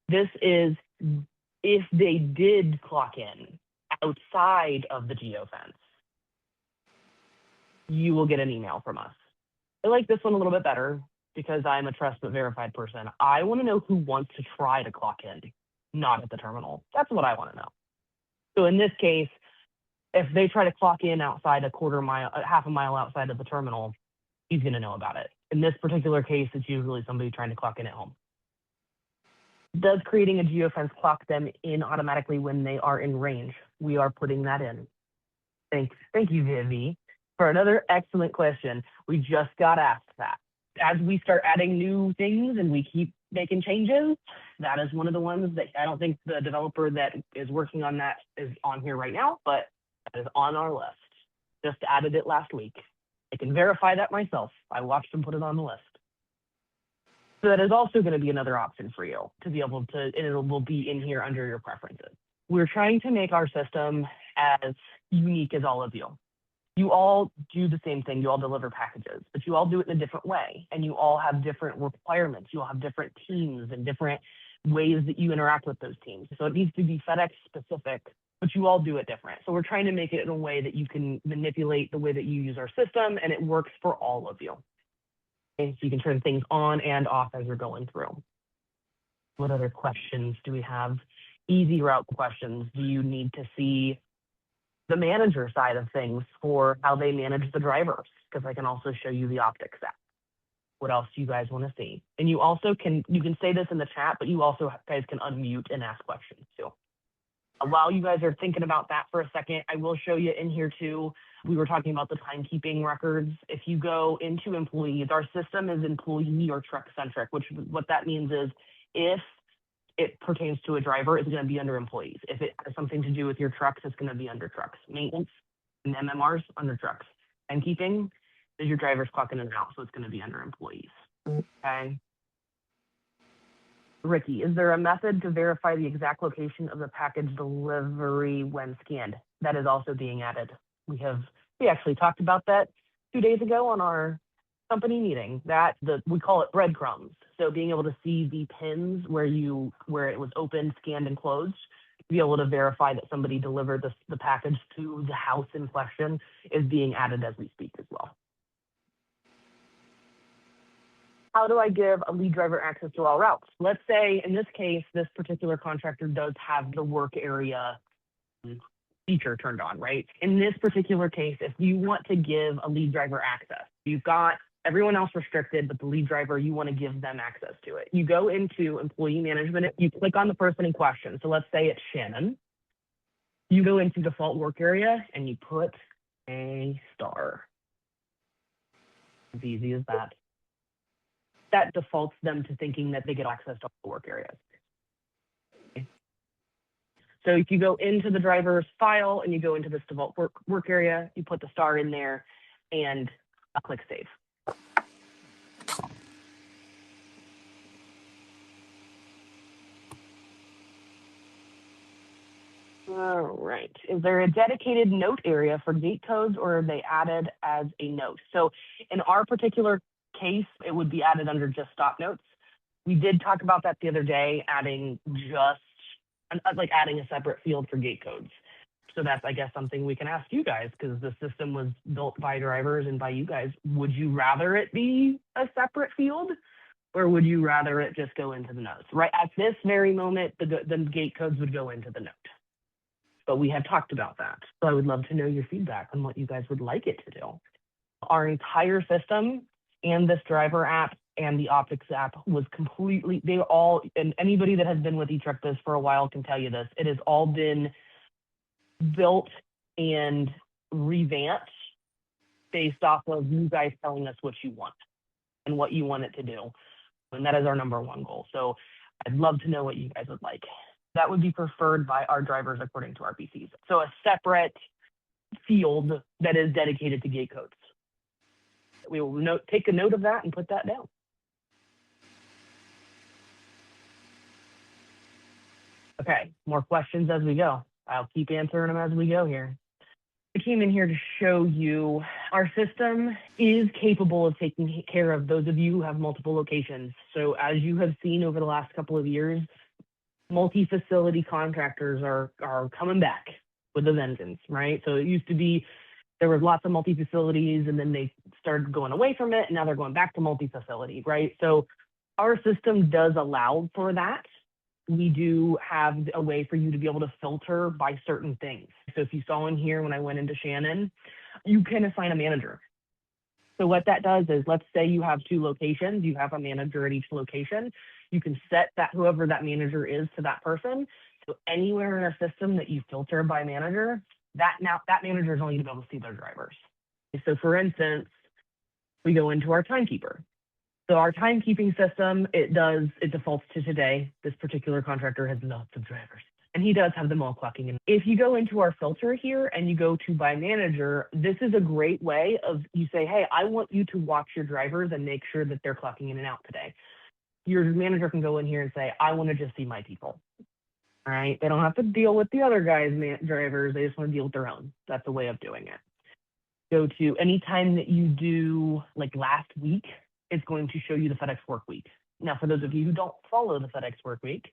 This is if they did clock in outside of the geofence, you will get an email from us. I like this one a little bit better because I'm a trust but verified person. I want to know who wants to try to clock in. not at the terminal? That's what I want to know. So in this case, if they try to clock in outside half a mile outside of the terminal, he's going to know about it. In this particular case, it's usually somebody trying to clock in at home. Does creating a geofence clock them in automatically when they are in range? We are putting that in. Thank you, Vivi, for another excellent question. We just got asked that. As we start adding new things and we keep making changes, that is one of the ones that I don't think the developer that is working on that is on here right now, but that is on our list. Just added it last week. I can verify that myself. I watched them put it on the list. So that is also going to be another option for you to be able to, and it will be in here under your preferences. We're trying to make our system as unique as all of you. You all do the same thing. You all deliver packages, but you all do it in a different way. And you all have different requirements. You all have different teams and different ways that you interact with those teams. So it needs to be FedEx specific, but you all do it different. So we're trying to make it in a way that you can manipulate the way that you use our system, and it works for all of you. Okay, so you can turn things on and off as you're going through. What other questions do we have? ezRoute questions. Do you need to see the manager side of things for how they manage the drivers? Because I can also show you the optics app. What else do you guys want to see? And you also can say this in the chat, but you also guys can unmute and ask questions too. While you guys are thinking about that for a second, I will show you in here too. We were talking about the timekeeping records. If you go into employees, our system is employee or truck centric, which what that means is if it pertains to a driver, it's going to be under employees. If it has something to do with your trucks, it's going to be under trucks. Maintenance and MMRs under trucks. Timekeeping is your drivers clocking in and out, so it's going to be under employees. Okay. Ricky, is there a method to verify the exact location of the package delivery when scanned? That is also being added. We actually talked about that 2 days ago on our company meeting. We call it breadcrumbs. So being able to see the pins where it was opened, scanned, and closed, to be able to verify that somebody delivered the package to the house in question is being added as we speak as well. How do I give a lead driver access to all routes? Let's say in this case, this particular contractor does have the work area feature turned on, right? In this particular case, if you want to give a lead driver access, you've got everyone else restricted, but the lead driver, you want to give them access to it. You go into employee management, you click on the person in question. So let's say it's Shannon. You go into default work area and you put a star. As easy as that. That defaults them to thinking that they get access to all the work areas. Okay. So if you go into the driver's file and you go into this default work area, you put the star in there and click save. All right. Is there a dedicated note area for gate codes, or are they added as a note? So in our particular case, it would be added under just stop notes. We did talk about that the other day, adding a separate field for gate codes. So that's, I guess, something we can ask you guys, because the system was built by drivers and by you guys. Would you rather it be a separate field, or would you rather it just go into the notes? Right at this very moment, the gate codes would go into the note. But we have talked about that. So I would love to know your feedback on what you guys would like it to do. Our entire system and this driver app and the optics app was completely, and anybody that has been with eTruckBiz for a while can tell you this, it has all been built and revamped based off of you guys telling us what you want and what you want it to do. And that is our number one goal. So I'd love to know what you guys would like. That would be preferred by our drivers according to our PCs. So a separate field that is dedicated to gate codes. We will take a note of that and put that down. Okay, more questions as we go. I'll keep answering them as we go here. I came in here to show you our system is capable of taking care of those of you who have multiple locations. So as you have seen over the last couple of years, multi-facility contractors are coming back with a vengeance, right? So it used to be there was lots of multi-facilities, and then they started going away from it, and now they're going back to multi-facility, right? So our system does allow for that. we do have a way for you to be able to filter by certain things. So if you saw in here when I went into Shannon, you can assign a manager. So what that does is, let's say you have 2 locations, you have a manager at each location. You can set that whoever that manager is to that person. So anywhere in our system that you filter by manager, that manager is only going to be able to see their drivers. So for instance, we go into our timekeeper. So our timekeeping system, it defaults to today. This particular contractor has lots of drivers, and he does have them all clocking in. If you go into our filter here and you go to by manager, this is a great way of, you say, hey, I want you to watch your drivers and make sure that they're clocking in and out today. Your manager can go in here and say, I want to just see my people. All right. They don't have to deal with the other guys' drivers. They just want to deal with their own. That's a way of doing it. Go to anytime that you do, like last week, it's going to show you the FedEx work week. Now, for those of you who don't follow the FedEx work week,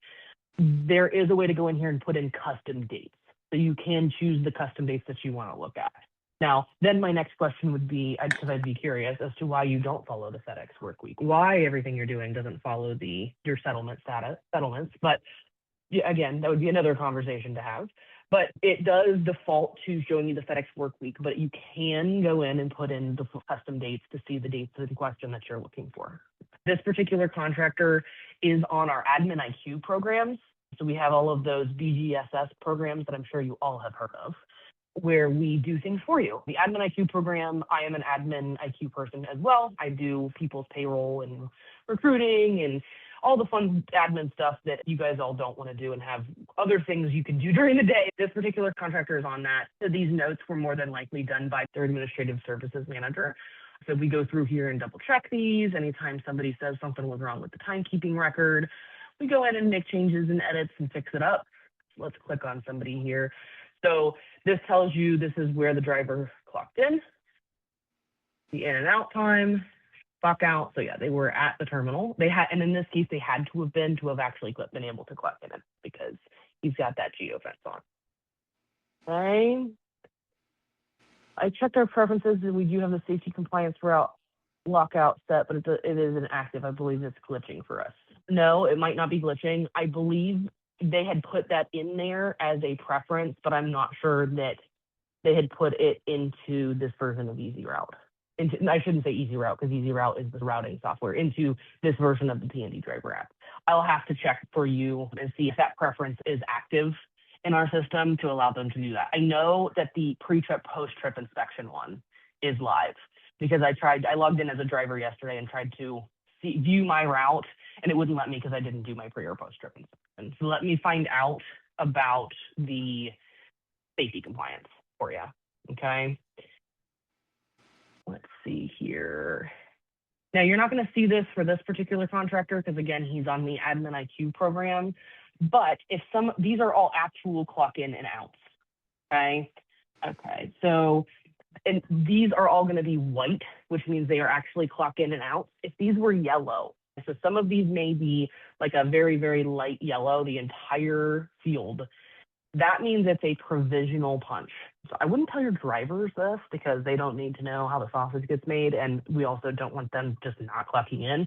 there is a way to go in here and put in custom dates. So you can choose the custom dates that you want to look at. Now, then my next question would be, because I'd be curious as to why you don't follow the FedEx work week, why everything you're doing doesn't follow your settlements. But again, that would be another conversation to have. But it does default to showing you the FedEx work week, but you can go in and put in the custom dates to see the dates in question that you're looking for. This particular contractor is on our Admin IQ programs. So we have all of those BGSS programs that I'm sure you all have heard of, where we do things for you. The Admin IQ program, I am an Admin IQ person as well. I do people's payroll and recruiting and all the fun admin stuff that you guys all don't want to do and have other things you can do during the day. This particular contractor is on that. So these notes were more than likely done by their administrative services manager. So we go through here and double check these. Anytime somebody says something was wrong with the timekeeping record, we go in and make changes and edits and fix it up. Let's click on somebody here. So this tells you this is where the driver clocked in, the in and out time, clock out. So yeah, they were at the terminal. And in this case, they had to have actually been able to clock in because he's got that geofence on. Okay. I checked our preferences and we do have the safety compliance route lockout set, but it is inactive. I believe it's glitching for us. No, it might not be glitching. I believe they had put that in there as a preference, but I'm not sure that they had put it into this version of ezRoute. I shouldn't say ezRoute because ezRoute is the routing software, into this version of the P&D Driver App. I'll have to check for you and see if that preference is active in our system to allow them to do that. I know that the pre-trip, post-trip inspection one is live because I logged in as a driver yesterday and tried to view my route, and it wouldn't let me because I didn't do my pre or post-trip inspection. So let me find out about the safety compliance for you, okay? Let's see here. Now, you're not going to see this for this particular contractor because, again, he's on the Admin IQ program. But if these are all actual clock in and outs, okay? Okay, so and these are all going to be white, which means they are actually clock in and out. If these were yellow, so some of these may be like a very, very light yellow, the entire field, that means it's a provisional punch. So I wouldn't tell your drivers this because they don't need to know how the sausage gets made, and we also don't want them just not clocking in.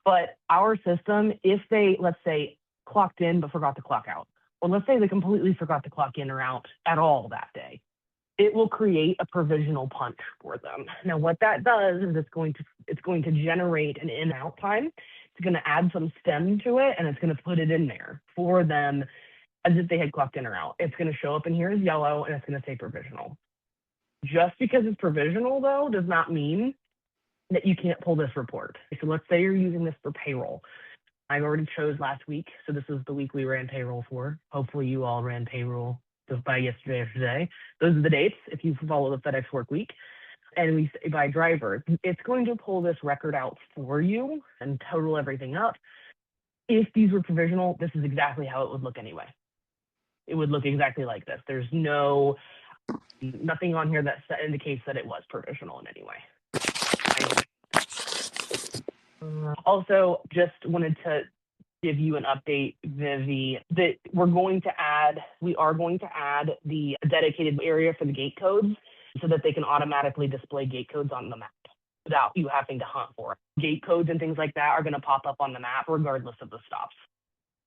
But our system, if they, let's say, clocked in but forgot to clock out, or let's say they completely forgot to clock in or out at all that day, it will create a provisional punch for them. Now, what that does is it's going to generate an in-out time. It's going to add some stem to it, and it's going to put it in there for them as if they had clocked in or out. It's going to show up in here as yellow, and it's going to say provisional. Just because it's provisional, though, does not mean that you can't pull this report. So let's say you're using this for payroll. I already chose last week, so this is the week we ran payroll for. Hopefully you all ran payroll by yesterday or today. Those are the dates if you follow the FedEx work week. And we say by driver, it's going to pull this record out for you and total everything up. If these were provisional, this is exactly how it would look anyway. It would look exactly like this. There's nothing on here that indicates that it was provisional in any way. Also, just wanted to give you an update, Vivi, that we are going to add the dedicated area for the gate codes so that they can automatically display gate codes on the map without you having to hunt for it. Gate codes and things like that are going to pop up on the map regardless of the stops.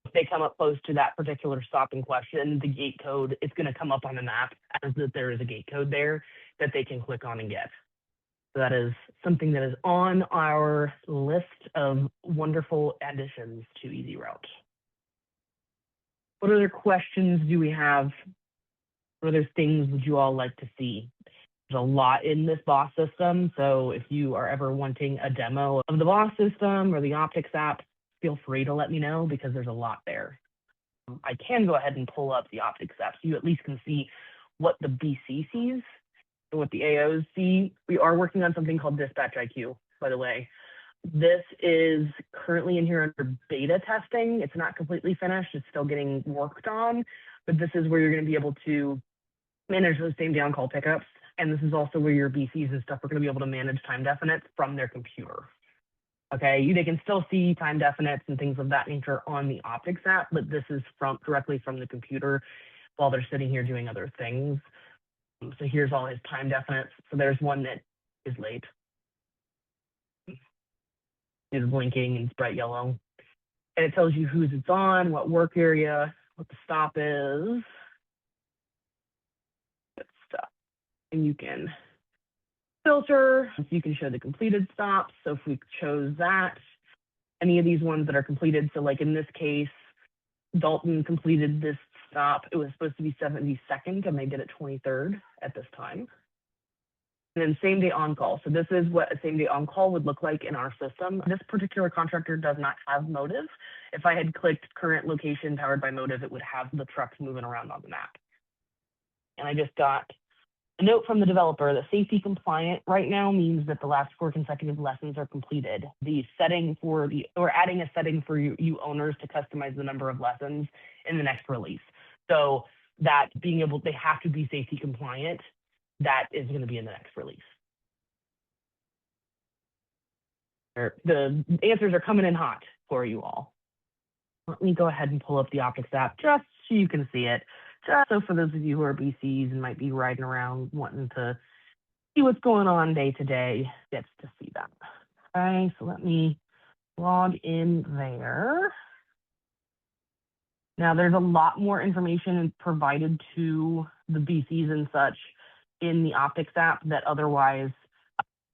If they come up close to that particular stop in question, the gate code, it's going to come up on the map as that there is a gate code there that they can click on and get. So that is something that is on our list of wonderful additions to ezRoute. What other questions do we have? What other things would you all like to see? There's a lot in this BOSS system, so if you are ever wanting a demo of the BOSS system or the Optics app, feel free to let me know because there's a lot there. I can go ahead and pull up the Optics app so you at least can see what the BC sees and what the AOs see. We are working on something called Dispatch IQ, by the way. This is currently in here under beta testing. It's not completely finished. It's still getting worked on, but this is where you're going to be able to manage those same-day on-call pickups. And this is also where your BCs and stuff are going to be able to manage time definites from their computer. Okay, they can still see time definites and things of that nature on the Optics app, but this is directly from the computer while they're sitting here doing other things. So here's all his time definites. So there's one that is late. It's blinking and it's bright yellow. And it tells you whose it's on, what work area, what the stop is. Good stuff. And you can filter, so you can show the completed stops. So if we chose that, any of these ones that are completed, so like in this case, Dalton completed this stop. It was supposed to be 72nd and they did it 23rd at this time. And then same day on call. So this is what a same day on call would look like in our system. This particular contractor does not have Motive. If I had clicked current location powered by Motive, it would have the trucks moving around on the map. And I just got a note from the developer that safety compliant right now means that the last 4 consecutive lessons are completed. The setting for or adding a setting for you owners to customize the number of lessons in the next release. So that being able, they have to be safety compliant. That is going to be in the next release. The answers are coming in hot for you all. Let me go ahead and pull up the Optics app just so you can see it. Just so for those of you who are BCs and might be riding around wanting to see what's going on day to day, gets to see that. Okay, so let me log in there. Now there's a lot more information provided to the BCs and such in the Optics app that otherwise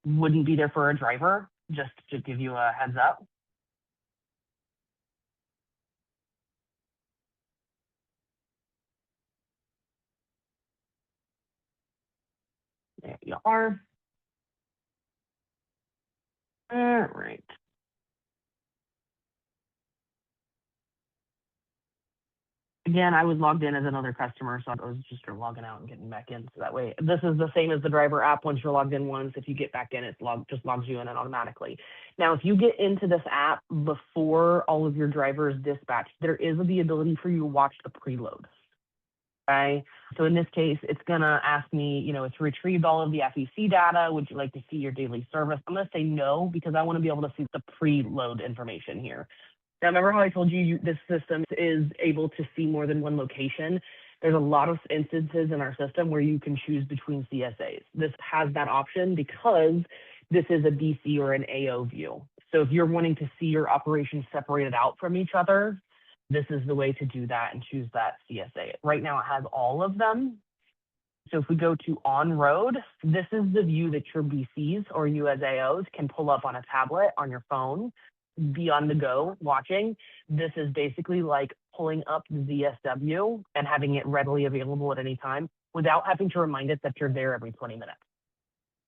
wouldn't be there for a driver, just to give you a heads up. There you are. All right. Again, I was logged in as another customer, so I was just logging out and getting back in. So that way, this is the same as the driver app. Once you're logged in once, if you get back in, it just logs you in automatically. Now, if you get into this app before all of your drivers dispatch, there is the ability for you to watch the preload. Okay, so in this case, it's gonna ask me, it's retrieved all of the FEC data. Would you like to see your daily service? I'm gonna say no because I want to be able to see the preload information here. Now, remember how I told you this system is able to see more than one location? There's a lot of instances in our system where you can choose between CSAs. This has that option because this is a BC or an AO view. So if you're wanting to see your operations separated out from each other, this is the way to do that and choose that CSA. Right now it has all of them. So if we go to on road, this is the view that your BCs or you as AOs can pull up on a tablet, on your phone, be on the go watching. This is basically like pulling up the ZSW and having it readily available at any time without having to remind it that you're there every 20 minutes.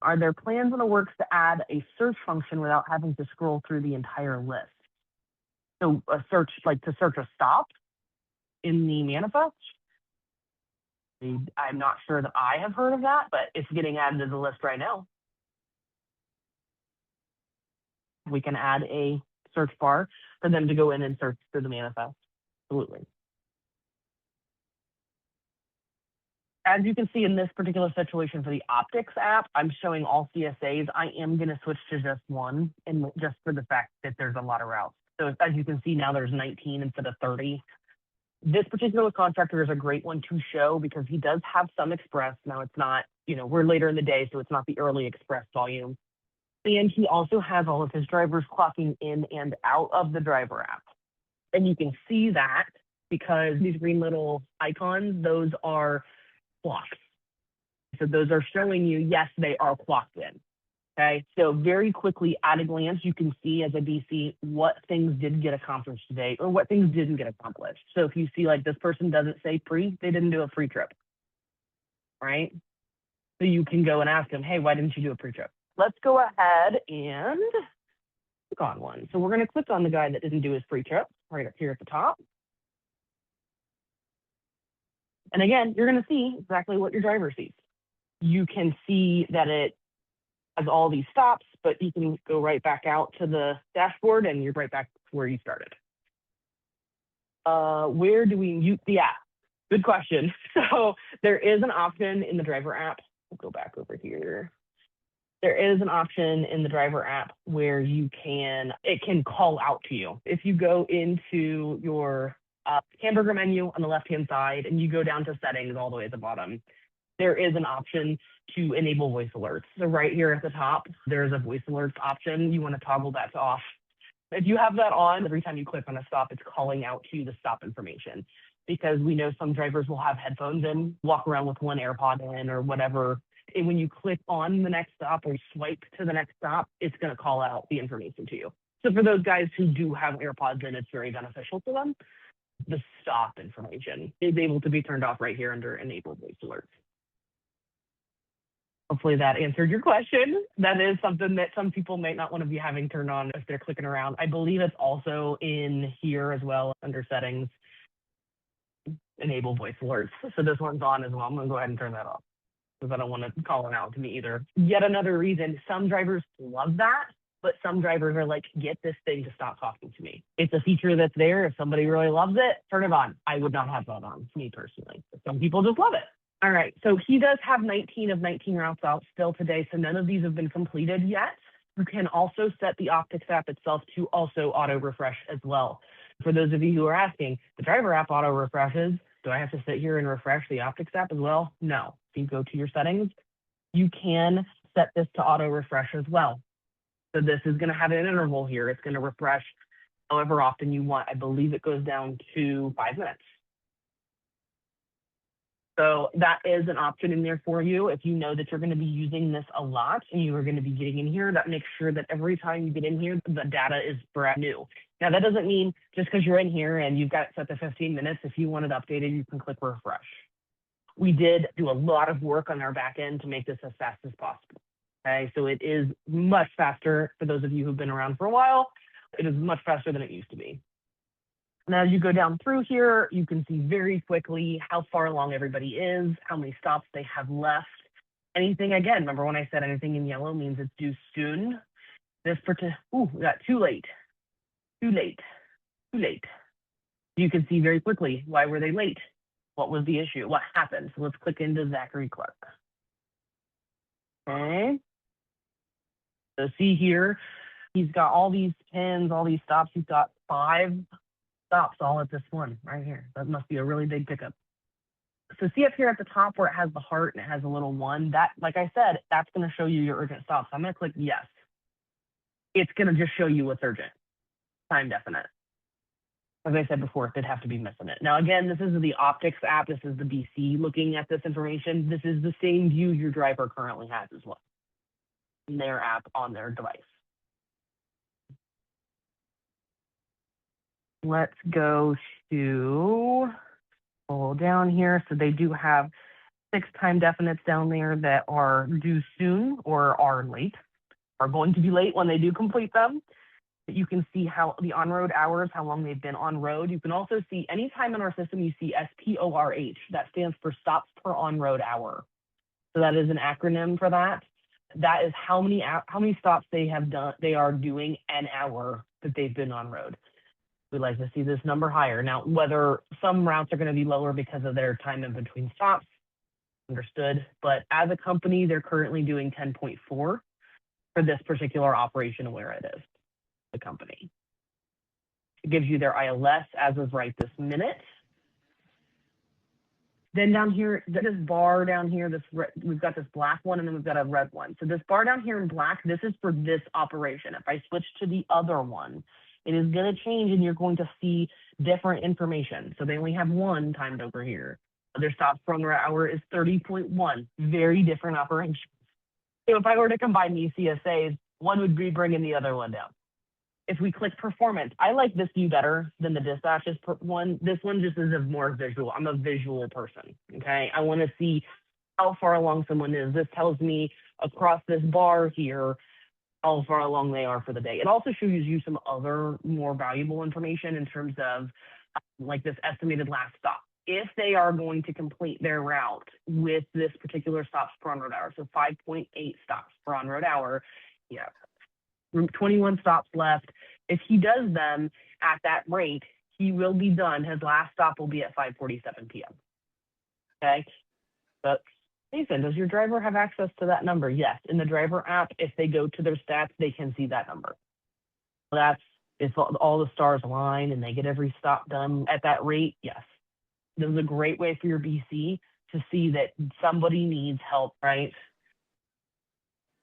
Are there plans in the works to add a search function without having to scroll through the entire list? So a search, like to search a stop in the manifest? I'm not sure that I have heard of that, but it's getting added to the list right now. We can add a search bar for them to go in and search through the manifest. Absolutely. As you can see in this particular situation for the Optics app, I'm showing all CSAs. I am going to switch to just one, and just for the fact that there's a lot of routes. So as you can see now, there's 19 instead of 30. This particular contractor is a great one to show because he does have some express. Now it's not, we're later in the day, so it's not the early express volume. And he also has all of his drivers clocking in and out of the driver app. And you can see that because these green little icons, those are clocks. So those are showing you, yes, they are clocked in. Okay, so very quickly at a glance, you can see as a DC what things did get accomplished today or what things didn't get accomplished. So if you see like this person doesn't say pre, they didn't do a free trip, right? So you can go and ask them, hey, why didn't you do a pre trip? Let's go ahead and click on one. So we're going to click on the guy that didn't do his pre trip right up here at the top. And again, you're going to see exactly what your driver sees. You can see that it has all these stops, but you can go right back out to the dashboard and you're right back to where you started. Where do we mute the app? Good question. So there is an option in the driver app. We'll go back over here. There is an option in the driver app where it can call out to you. If you go into your hamburger menu on the left-hand side and you go down to settings all the way at the bottom, there is an option to enable voice alerts. So right here at the top, there's a voice alerts option. You want to toggle that to off. If you have that on, every time you click on a stop, it's calling out to you the stop information, because we know some drivers will have headphones in, walk around with one AirPod in or whatever. And when you click on the next stop or swipe to the next stop, it's going to call out the information to you. So for those guys who do have AirPods in, it's very beneficial to them. The stop information is able to be turned off right here under Enable Voice Alerts. Hopefully that answered your question. That is something that some people might not want to be having turned on if they're clicking around. I believe it's also in here as well under settings, enable voice alerts. So this one's on as well. I'm going to go ahead and turn that off because I don't want to call it out to me either. Yet another reason, some drivers love that, but some drivers are like, get this thing to stop talking to me. It's a feature that's there. If somebody really loves it, turn it on. I would not have that on, me personally. But some people just love it. All right, so he does have 19 of 19 routes out still today, so none of these have been completed yet. You can also set the Optics app itself to also auto refresh as well. For those of you who are asking, the driver app auto refreshes. Do I have to sit here and refresh the Optics app as well? No. If you go to your settings, you can set this to auto refresh as well. So this is going to have an interval here. It's going to refresh however often you want. I believe it goes down to 5 minutes. So that is an option in there for you. If you know that you're going to be using this a lot and you are going to be getting in here, that makes sure that every time you get in here, the data is brand new. Now, that doesn't mean just because you're in here and you've got it set to 15 minutes, if you want it updated, you can click refresh. We did do a lot of work on our back end to make this as fast as possible. Okay, so it is much faster for those of you who've been around for a while. It is much faster than it used to be. Now, as you go down through here, you can see very quickly how far along everybody is, how many stops they have left. Anything, again, remember when I said anything in yellow means it's due soon. This we got too late. You can see very quickly, why were they late? What was the issue? What happened? So let's click into Zachary Clark. Okay. So see here, he's got all these pins, all these stops. He's got 5 stops all at this one right here. That must be a really big pickup. So see up here at the top where it has the heart and it has a little 1, that, like I said, that's going to show you your urgent stops. I'm going to click yes. It's going to just show you what's urgent, time definite. As I said before, they'd have to be missing it. Now, again, this is the Optics app. This is the BC looking at this information. This is the same view your driver currently has as well in their app on their device. Let's go to down here. So they do have 6 time definites down there that are due soon or are late, are going to be late when they do complete them. You can see how the on-road hours, how long they've been on road. You can also see anytime in our system you see SPORH. That stands for stops per on-road hour. So that is an acronym for that. That is how many stops they have done. They are doing an hour that they've been on road. We like to see this number higher. Now, whether some routes are going to be lower because of their time in between stops, understood. But as a company, they're currently doing 10.4 for this particular operation where it is, the company. It gives you their ILS as of right this minute. Then down here, this bar down here, we've got this black one and then we've got a red one. So this bar down here in black, this is for this operation. If I switch to the other one, It is going to change, and you're going to see different information. So they only have one timed over here. Their stops per hour is 30.1, very different operations. So if I were to combine these CSAs, one would be bringing the other one down. If we click performance, I like this view better than the dispatches one. This one just is a more visual. I'm a visual person, okay? I want to see how far along someone is. This tells me across this bar here how far along they are for the day. It also shows you some other more valuable information in terms of like this estimated last stop. If they are going to complete their route with this particular stops per on-road hour, so 5.8 stops per on-road hour, yeah, 21 stops left. If he does them at that rate, he will be done. His last stop will be at 5:47 p.m. Okay, but Nathan, does your driver have access to that number? Yes. In the driver app, if they go to their stats, they can see that number. That's if all the stars align and they get every stop done at that rate. Yes, this is a great way for your BC to see that somebody needs help, right?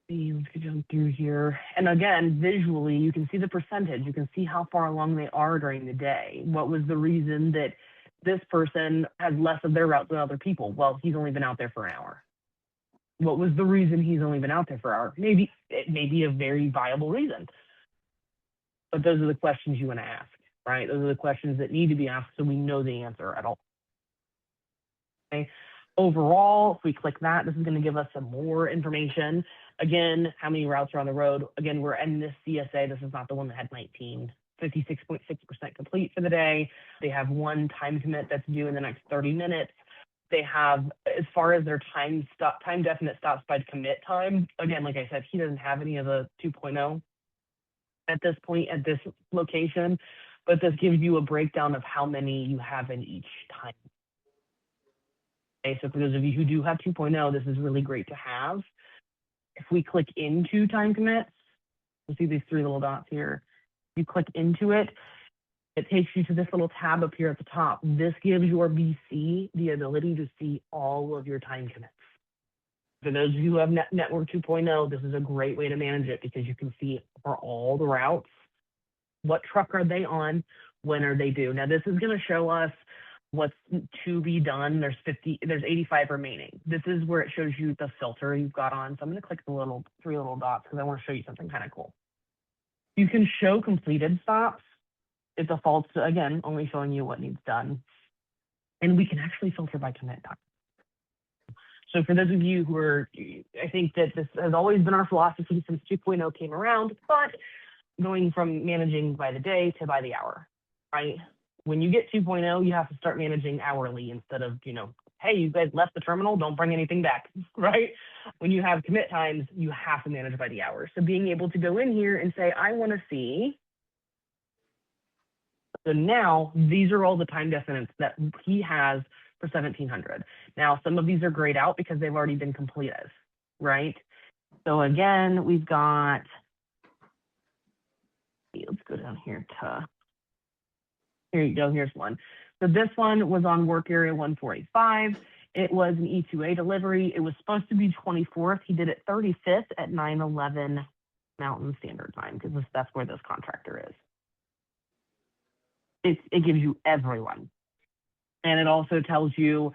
Let's get down through here. And again, visually, you can see the percentage. You can see how far along they are during the day. What was the reason that this person has less of their route than other people? Well, he's only been out there for an hour. What was the reason he's only been out there for an hour? Maybe it may be a very viable reason. But those are the questions you want to ask, right? Those are the questions that need to be asked so we know the answer at all. Okay. Overall, if we click that, this is going to give us some more information. Again, how many routes are on the road? Again, we're in this CSA. This is not the one that had 19. 56.6% complete for the day. They have one time commit that's due in the next 30 minutes. They have, as far as their time definite stops by commit time, again, like I said, he doesn't have any of the 2.0 at this point at this location, but this gives you a breakdown of how many you have in each time. Okay, so for those of you who do have 2.0, this is really great to have. If we click into time commits, you'll see these three little dots here. You click into it, it takes you to this little tab up here at the top. This gives your BC the ability to see all of your time commits. For those of you who have Network 2.0, this is a great way to manage it because you can see for all the routes, what truck are they on, when are they due. Now this is going to show us what's to be done. There's 85 remaining. This is where it shows you the filter you've got on. So I'm going to click the three little dots because I want to show you something kind of cool. You can show completed stops. It defaults to, again, only showing you what needs done. And we can actually filter by commit time. So for those of you who are, I think that this has always been our philosophy since 2.0 came around, but going from managing by the day to by the hour, right? When you get 2.0, you have to start managing hourly instead of, hey, you guys left the terminal, don't bring anything back, right? When you have commit times, you have to manage by the hour. So being able to go in here and say, I want to see. So now these are all the time definites that he has for 1700. Now, some of these are grayed out because they've already been completed, right? So again, we've got, let's go down here to, here you go, here's one. So this one was on work area 1485. It was an E2A delivery. It was supposed to be 24th. He did it 35th at 9:11 Mountain Standard Time because that's where this contractor is. It gives you everyone. And it also tells you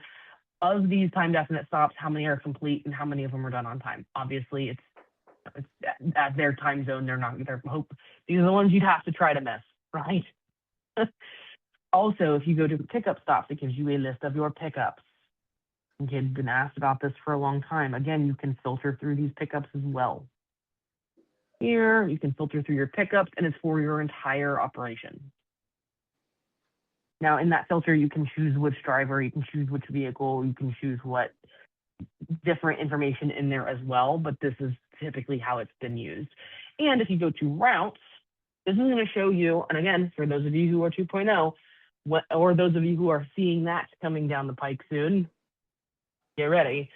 of these time definite stops, how many are complete and how many of them are done on time. Obviously, it's at their time zone. They're not, these are the ones you'd have to try to miss, right? Also, if you go to pickup stops, it gives you a list of your pickups. You've been asked about this for a long time. Again, you can filter through these pickups as well. Here, you can filter through your pickups, and it's for your entire operation. Now, in that filter, you can choose which driver, you can choose which vehicle, you can choose what different information in there as well, but this is typically how it's been used. And if you go to routes, this is going to show you, and again, for those of you who are 2.0, or those of you who are seeing that coming down the pike soon, get ready.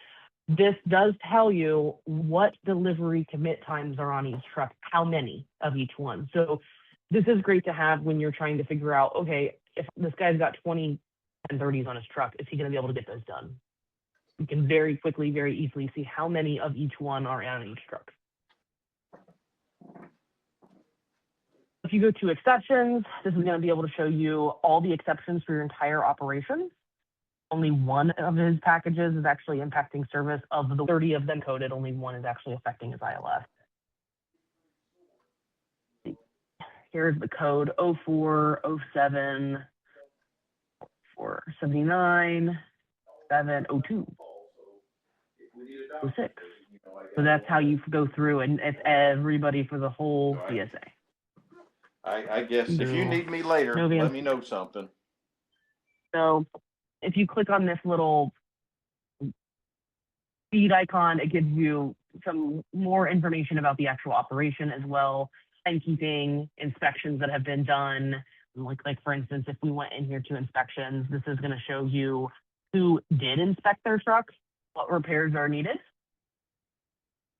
This does tell you what delivery commit times are on each truck, how many of each one. So this is great to have when you're trying to figure out, okay, if this guy's got 20 1030s on his truck, is he going to be able to get those done? You can very quickly, very easily see how many of each one are on each truck. if you go to exceptions, this is going to be able to show you all the exceptions for your entire operation. Only one of his packages is actually impacting service. Of the 30 of them coded, only one is actually affecting his ILS. Here's the code 0407 479 702 06. So that's how you go through, and it's everybody for the whole CSA. I guess if you need me later, let me know something. So if you click on this little feed icon, it gives you some more information about the actual operation as well, timekeeping, inspections that have been done. Like for instance, if we went in here to inspections, this is going to show you who did inspect their trucks, what repairs are needed.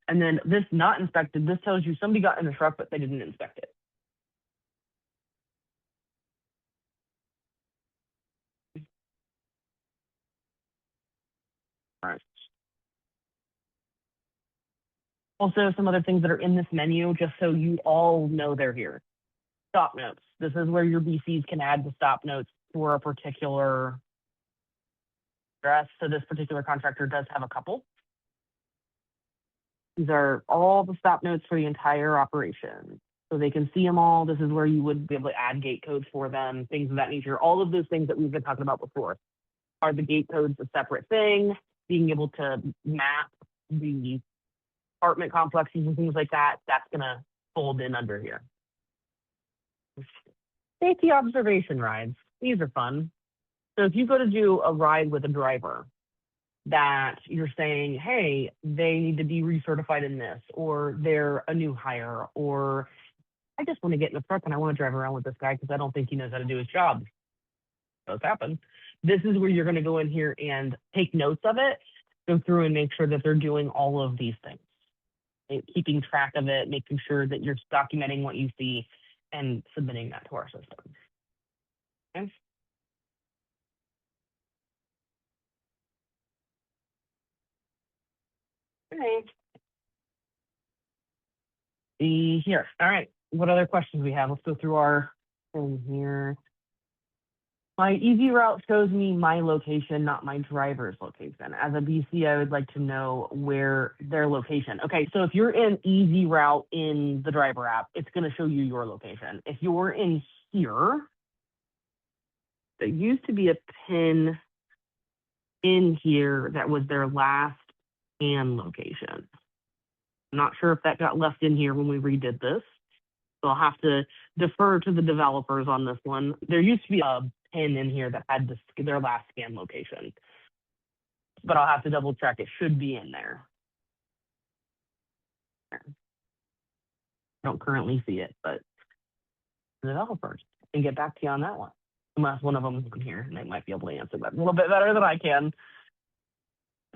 And then this not inspected, this tells you somebody got in the truck, but they didn't inspect it. All right. Also, some other things that are in this menu, just so you all know they're here. Stop notes. This is where your BCs can add the stop notes for a particular address. So this particular contractor does have a couple. These are all the stop notes for the entire operation. So they can see them all. This is where you would be able to add gate codes for them, things of that nature. All of those things that we've been talking about before. Are the gate codes a separate thing? Being able to map the apartment complexes and things like that, that's going to fold in under here. Safety observation rides. These are fun. So if you go to do a ride with a driver that you're saying, hey, they need to be recertified in this, or they're a new hire, or I just want to get in the truck and I want to drive around with this guy because I don't think he knows how to do his job. Does happen. This is where you're going to go in here and take notes of it, go through and make sure that they're doing all of these things, keeping track of it, making sure that you're documenting what you see and submitting that to our system. Okay. Okay. See here. All right. What other questions we have? Let's go through our thing here. My ezRoute shows me my location, not my driver's location. As a BC, I would like to know where their location. Okay, so if you're in ezRoute in the driver app, it's going to show you your location. If you're in here, there used to be a pin in here that was their last scan location. I'm not sure if that got left in here when we redid this. So I'll have to defer to the developers on this one. There used to be a pin in here that had their last scan location, but I'll have to double check. It should be in there. I don't currently see it, but the developers can get back to you on that one. Unless one of them is in here, and they might be able to answer that a little bit better than I can.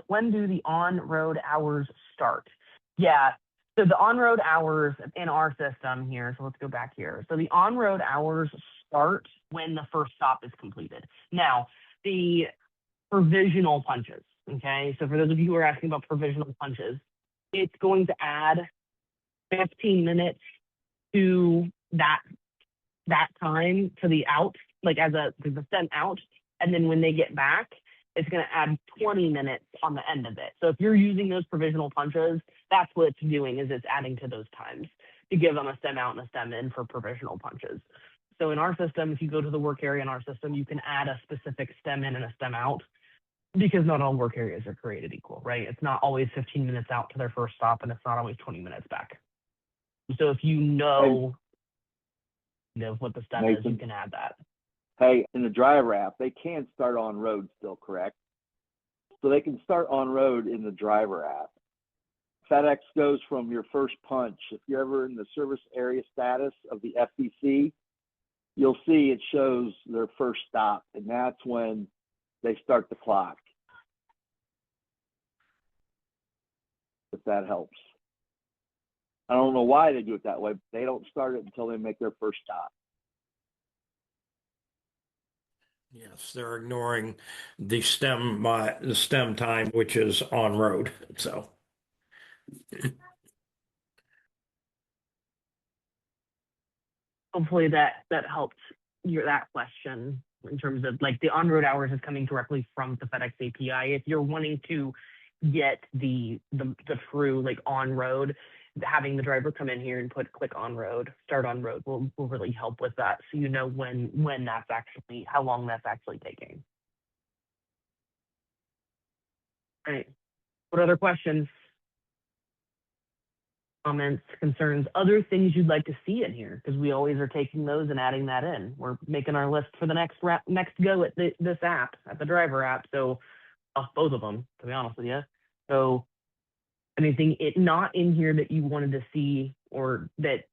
When do the on-road hours start? Yeah, so the on-road hours in our system here, so let's go back here. So the on-road hours start when the first stop is completed. Now, the provisional punches, okay? So for those of you who are asking about provisional punches, it's going to add 15 minutes to that time to the out, like as the sent out, and then when they get back, it's going to add 20 minutes on the end of it. So if you're using those provisional punches, that's what it's doing, is it's adding to those times to give them a stem out and a stem in for provisional punches. So in our system, if you go to the work area in our system, you can add a specific stem in and a stem out, because not all work areas are created equal, right? It's not always 15 minutes out to their first stop, and it's not always 20 minutes back. So if you know what the stem is, you can add that. Hey, in the driver app, they can start on road still, correct? So they can start on road in the driver app. FedEx goes from your first punch. If you're ever in the service area status of the FBC, you'll see it shows their first stop, and that's when they start the clock. If that helps. I don't know why they do it that way, but they don't start it until they make their first stop. Yes, they're ignoring the stem time, which is on road. So. hopefully that helped that question in terms of like the on-road hours is coming directly from the FedEx API. If you're wanting to get the true like on-road, having the driver come in here and click on-road, start on-road will really help with that. So you know when that's actually, how long that's actually taking. All right. What other questions? Comments, concerns, other things you'd like to see in here, because we always are taking those and adding that in. We're making our list for the next go at this app, at the driver app. So both of them, to be honest with you. So anything not in here that you wanted to see or that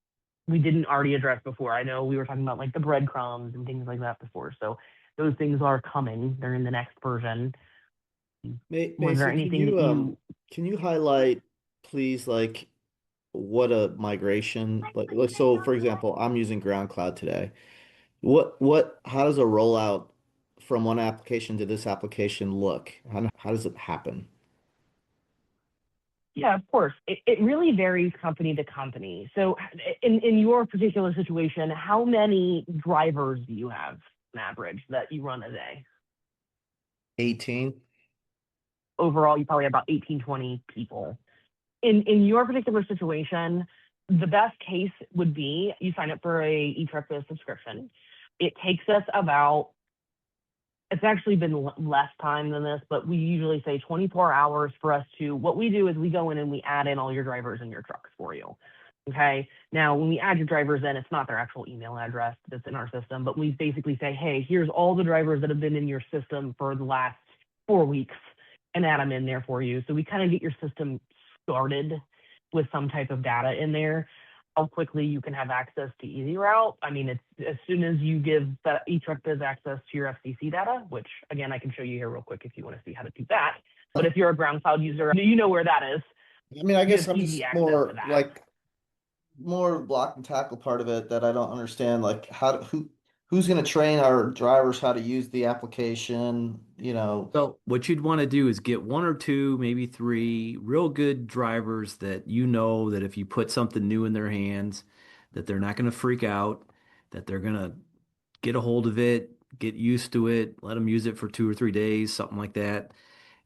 we didn't already address before? I know we were talking about like the breadcrumbs and things like that before. So those things are coming. They're in the next version. Was there anything can you highlight, please, like what a migration like so for example, I'm using ground cloud today. How does a rollout from one application to this application look? How does it happen? Yeah, of course. It really varies company to company. So in your particular situation, how many drivers do you have on average that you run a day? 18. Overall, you probably have about 18, 20 people. In your particular situation, the best case would be you sign up for a eTruckBiz subscription. It takes us about, it's actually been less time than this, but we usually say 24 hours for us to, what we do is we go in and we add in all your drivers in your trucks for you. Okay. Now, when we add your drivers in, it's not their actual email address that's in our system, but we basically say, hey, here's all the drivers that have been in your system for the last 4 weeks and add them in there for you. So we kind of get your system started with some type of data in there. How quickly you can have access to ezRoute. I mean, it's as soon as you give the eTruckBiz access to your FCC data, which again, I can show you here real quick if you want to see how to do that. But if you're a ground cloud user, you know where that is. I mean, I guess I'm just more like more block and tackle part of it that I don't understand. Like who's going to train our drivers how to use the application, you know? So what you'd want to do is get 1 or 2, maybe 3 real good drivers that you know that if you put something new in their hands, that they're not going to freak out, that they're going to get a hold of it, get used to it, let them use it for 2 or 3 days, something like that.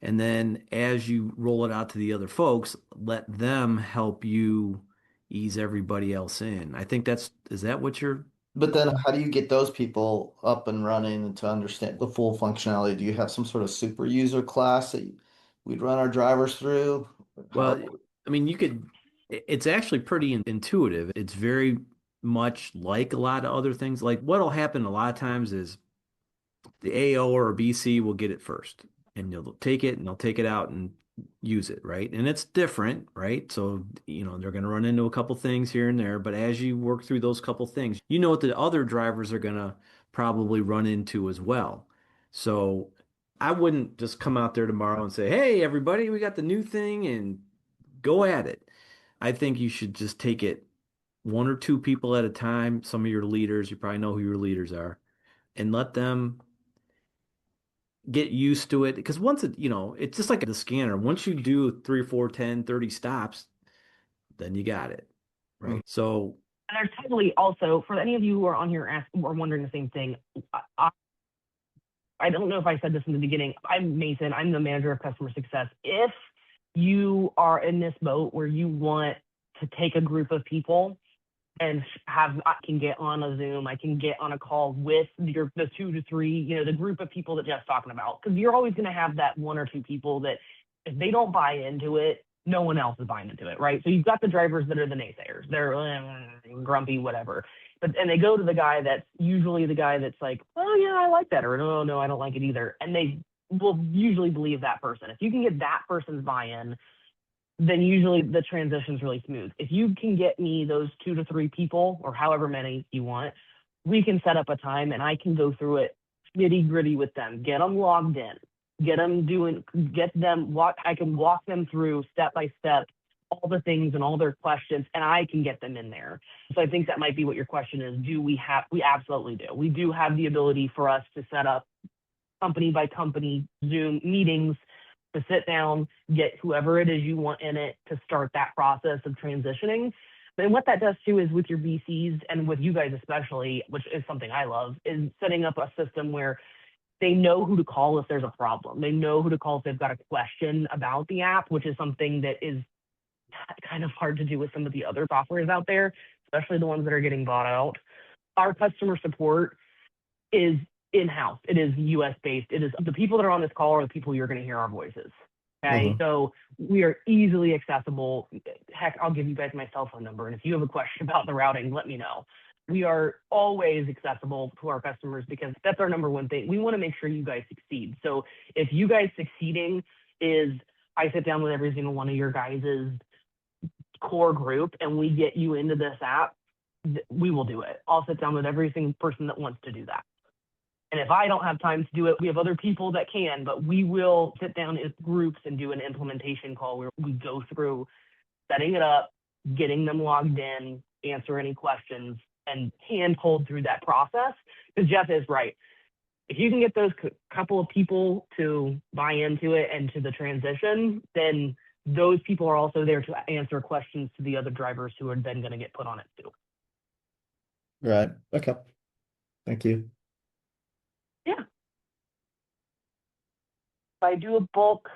And then as you roll it out to the other folks, let them help you ease everybody else in. I think is that what you're... But then how do you get those people up and running and to understand the full functionality? Do you have some sort of super user class that we'd run our drivers through? Well, I mean, it's actually pretty intuitive. It's very much like a lot of other things. Like what'll happen a lot of times is the AO or BC will get it first and they'll take it out and use it, right? And it's different, right? So, they're going to run into a couple things here and there, but as you work through those couple things, you know what the other drivers are going to probably run into as well. So I wouldn't just come out there tomorrow and say, hey, everybody, we got the new thing and go at it. I think you should just take it 1 or 2 people at a time. Some of your leaders, you probably know who your leaders are, and let them get used to it. Because once it's just like the scanner. Once you do 3, 4, 10, 30 stops, then you got it. Right. So and there's totally also, for any of you who are on here or wondering the same thing, I don't know if I said this in the beginning. I'm Mason. I'm the manager of customer success. If you are in this boat where you want to take a group of people and I can get on a Zoom, I can get on a call with the 2 to 3, the group of people that Jeff's talking about. Because you're always going to have that 1 or 2 people that if they don't buy into it, no one else is buying into it, right? So you've got the drivers that are the naysayers. They're grumpy, whatever. And they go to the guy that's usually the guy that's like, oh, yeah, I like that. Or no, I don't like it either. And they will usually believe that person. If you can get that person's buy-in, then usually the transition's really smooth. If you can get me those 2 to 3 people or however many you want, we can set up a time and I can go through it nitty-gritty with them, get them logged in, I can walk them through step by step all the things and all their questions, and I can get them in there. So I think that might be what your question is. We absolutely do. We do have the ability for us to set up company by company Zoom meetings to sit down, get whoever it is you want in it to start that process of transitioning. And what that does too is with your BCs and with you guys especially, which is something I love, is setting up a system where they know who to call if there's a problem. They know who to call if they've got a question about the app, which is something that is kind of hard to do with some of the other softwares out there, especially the ones that are getting bought out. Our customer support is in-house. It is US based. It is the people that are on this call are the people you're going to hear our voices. Okay. So we are easily accessible. Heck, I'll give you guys my cell phone number. And if you have a question about the routing, let me know. We are always accessible to our customers because that's our number one thing. We want to make sure you guys succeed. So if you guys succeeding is I sit down with every single one of your guys' core group and we get you into this app, we will do it. I'll sit down with every single person that wants to do that. And if I don't have time to do it, we have other people that can, but we will sit down as groups and do an implementation call where we go through setting it up, getting them logged in, answer any questions, and hand hold through that process. Because Jeff is right. If you can get those couple of people to buy into it and to the transition, then those people are also there to answer questions to the other drivers who are then going to get put on it too. Right. Okay. Thank you. Yeah. If I do a bulk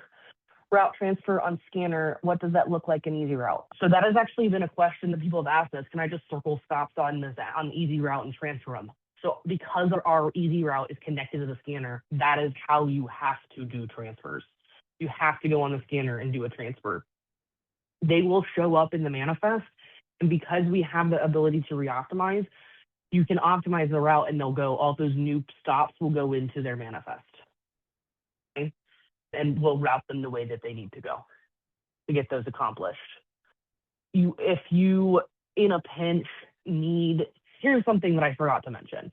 route transfer on scanner, what does that look like in ezRoute? So that has actually been a question that people have asked us. Can I just circle stops on this on ezRoute and transfer them? So because our ezRoute is connected to the scanner, that is how you have to do transfers. You have to go on the scanner and do a transfer. They will show up in the manifest. And because we have the ability to re-optimize, you can optimize the route and they'll go, all those new stops will go into their manifest. Okay? And we'll route them the way that they need to go to get those accomplished. If you, in a pinch, here's something that I forgot to mention.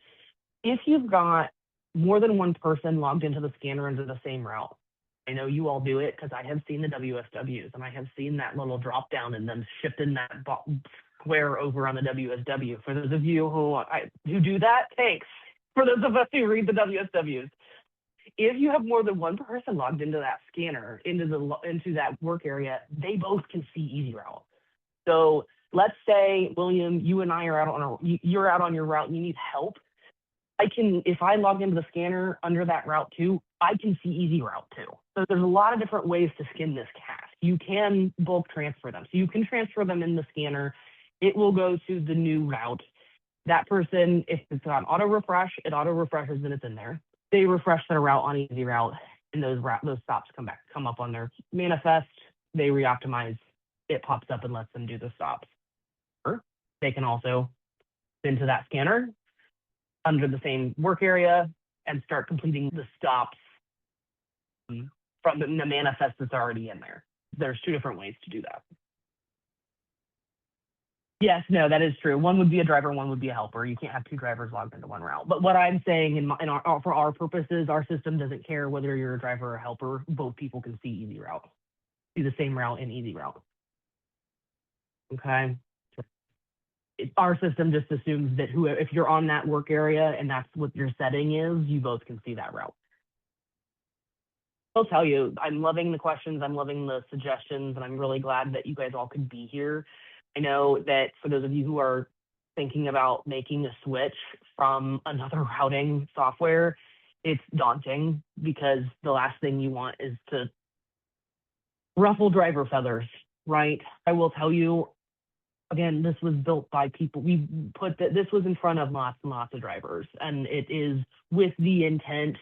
If you've got more than one person logged into the scanner under the same route, I know you all do it because I have seen the WSWs and I have seen that little drop down and them shifting that square over on the WSW. For those of you who do that, thanks. For those of us who read the WSWs, if you have more than one person logged into that scanner, into that work area, they both can see ezRoute. So let's say, William, you and I are you're out on your route and you need help. If I log into the scanner under that route too, I can see ezRoute too. So there's a lot of different ways to skin this cat. You can bulk transfer them. So you can transfer them in the scanner. It will go to the new route. That person, if it's on auto refresh, it auto refreshes and it's in there. They refresh their route on ezRoute and those stops come up on their manifest. They re-optimize. It pops up and lets them do the stops. Or they can also into that scanner under the same work area and start completing the stops from the manifest that's already in there. There's two different ways to do that. Yes, no, that is true. One would be a driver, one would be a helper. You can't have two drivers logged into one route. But what I'm saying for our purposes, our system doesn't care whether you're a driver or a helper. Both people can see ezRoute, see the same route in ezRoute. Okay. Our system just assumes that if you're on that work area and that's what your setting is, you both can see that route. I'll tell you, I'm loving the questions, I'm loving the suggestions, and I'm really glad that you guys all could be here. I know that for those of you who are thinking about making a switch from another routing software, it's daunting because the last thing you want is to ruffle driver feathers, right? I will tell you, again, this was built by people. We put this was in front of lots and lots of drivers, and it is with the intent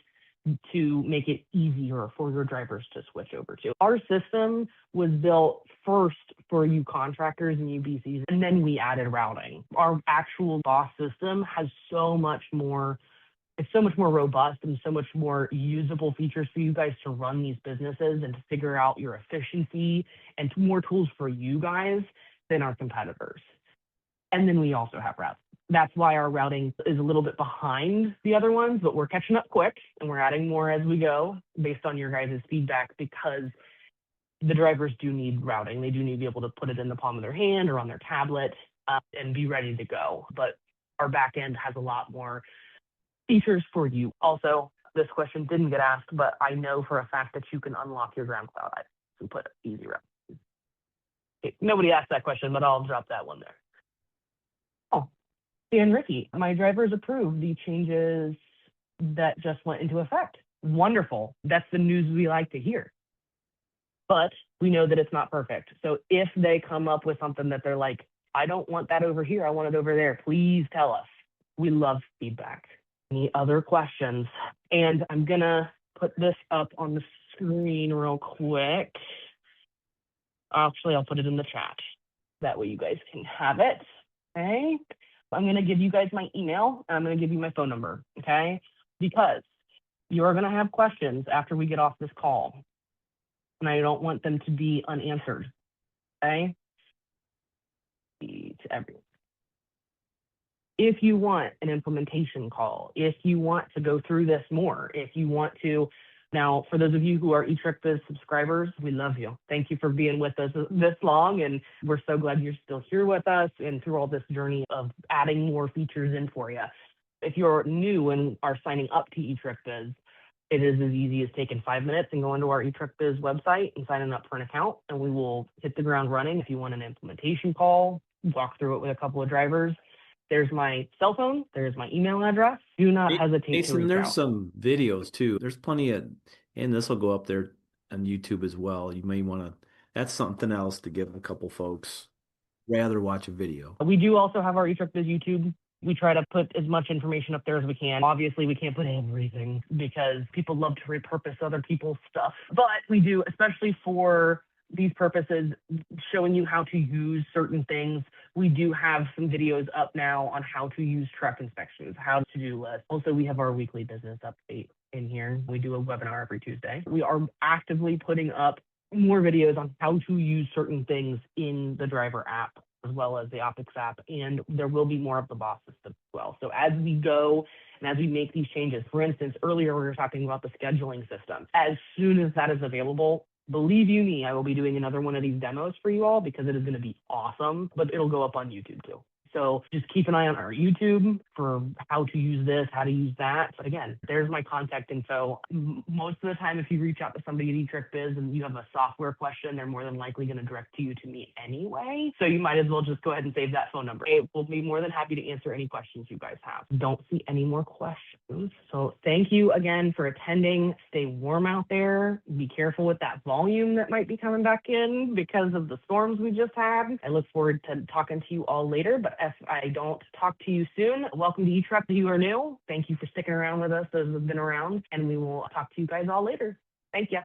to make it easier for your drivers to switch over to. Our system was built first for you contractors and UBCs, and then we added routing. Our actual boss system has so much more, it's so much more robust and so much more usable features for you guys to run these businesses and to figure out your efficiency and more tools for you guys than our competitors. And then we also have routes. That's why our routing is a little bit behind the other ones, but we're catching up quick and we're adding more as we go based on your guys' feedback because the drivers do need routing. They do need to be able to put it in the palm of their hand or on their tablet and be ready to go. But our back end has a lot more features for you. Also, this question didn't get asked, but I know for a fact that you can unlock your ground cloud items and put ezRoute. Okay, nobody asked that question, but I'll drop that one there. Dan Ricky, my drivers approved the changes that just went into effect. Wonderful. That's the news we like to hear. But we know that it's not perfect. So if they come up with something that they're like, I don't want that over here, I want it over there, please tell us. We love feedback. Any other questions? And I'm going to put this up on the screen real quick. Actually, I'll put it in the chat. That way you guys can have it. Okay. I'm going to give you guys my email and I'm going to give you my phone number. Okay. Because you're going to have questions after we get off this call. And I don't want them to be unanswered. Okay. To everyone. If you want an implementation call, if you want to go through this more, if you want to, now for those of you who are eTruckBiz subscribers, we love you. Thank you for being with us this long, and we're so glad you're still here with us and through all this journey of adding more features in for you. If you're new and are signing up to eTruckBiz, it is as easy as taking 5 minutes and going to our eTruckBiz website and signing up for an account, and we will hit the ground running. If you want an implementation call, walk through it with a couple of drivers. There's my cell phone. There's my email address. Do not hesitate Jason, to reach there's out. some videos too. There's plenty of, and this will go up there on YouTube as well. You may want to, that's something else to give a couple folks rather watch a video. We do also have our eTruckBiz YouTube. We try to put as much information up there as we can. Obviously, we can't put everything because people love to repurpose other people's stuff. But we do, especially for these purposes, showing you how to use certain things. We do have some videos up now on how to use truck inspections, how to do lists. Also, we have our weekly business update in here. We do a webinar every Tuesday. We are actively putting up more videos on how to use certain things in the driver app, as well as the Optics app, and there will be more of the boss system as well. So as we go and as we make these changes, for instance, earlier we were talking about the scheduling system. As soon as that is available, believe you me, I will be doing another one of these demos for you all because it is going to be awesome, but it'll go up on YouTube too. So just keep an eye on our YouTube for how to use this, how to use that. But again, there's my contact info. Most of the time, if you reach out to somebody at eTruckBiz and you have a software question, they're more than likely going to direct you to me anyway. So you might as well just go ahead and save that phone number. We'll be more than happy to answer any questions you guys have. Don't see any more questions. So thank you again for attending. Stay warm out there. Be careful with that volume that might be coming back in because of the storms we just had. I look forward to talking to you all later, but if I don't talk to you soon, welcome to eTruck if you are new. Thank you for sticking around with us, those who have been around, and we will talk to you guys all later. Thank you.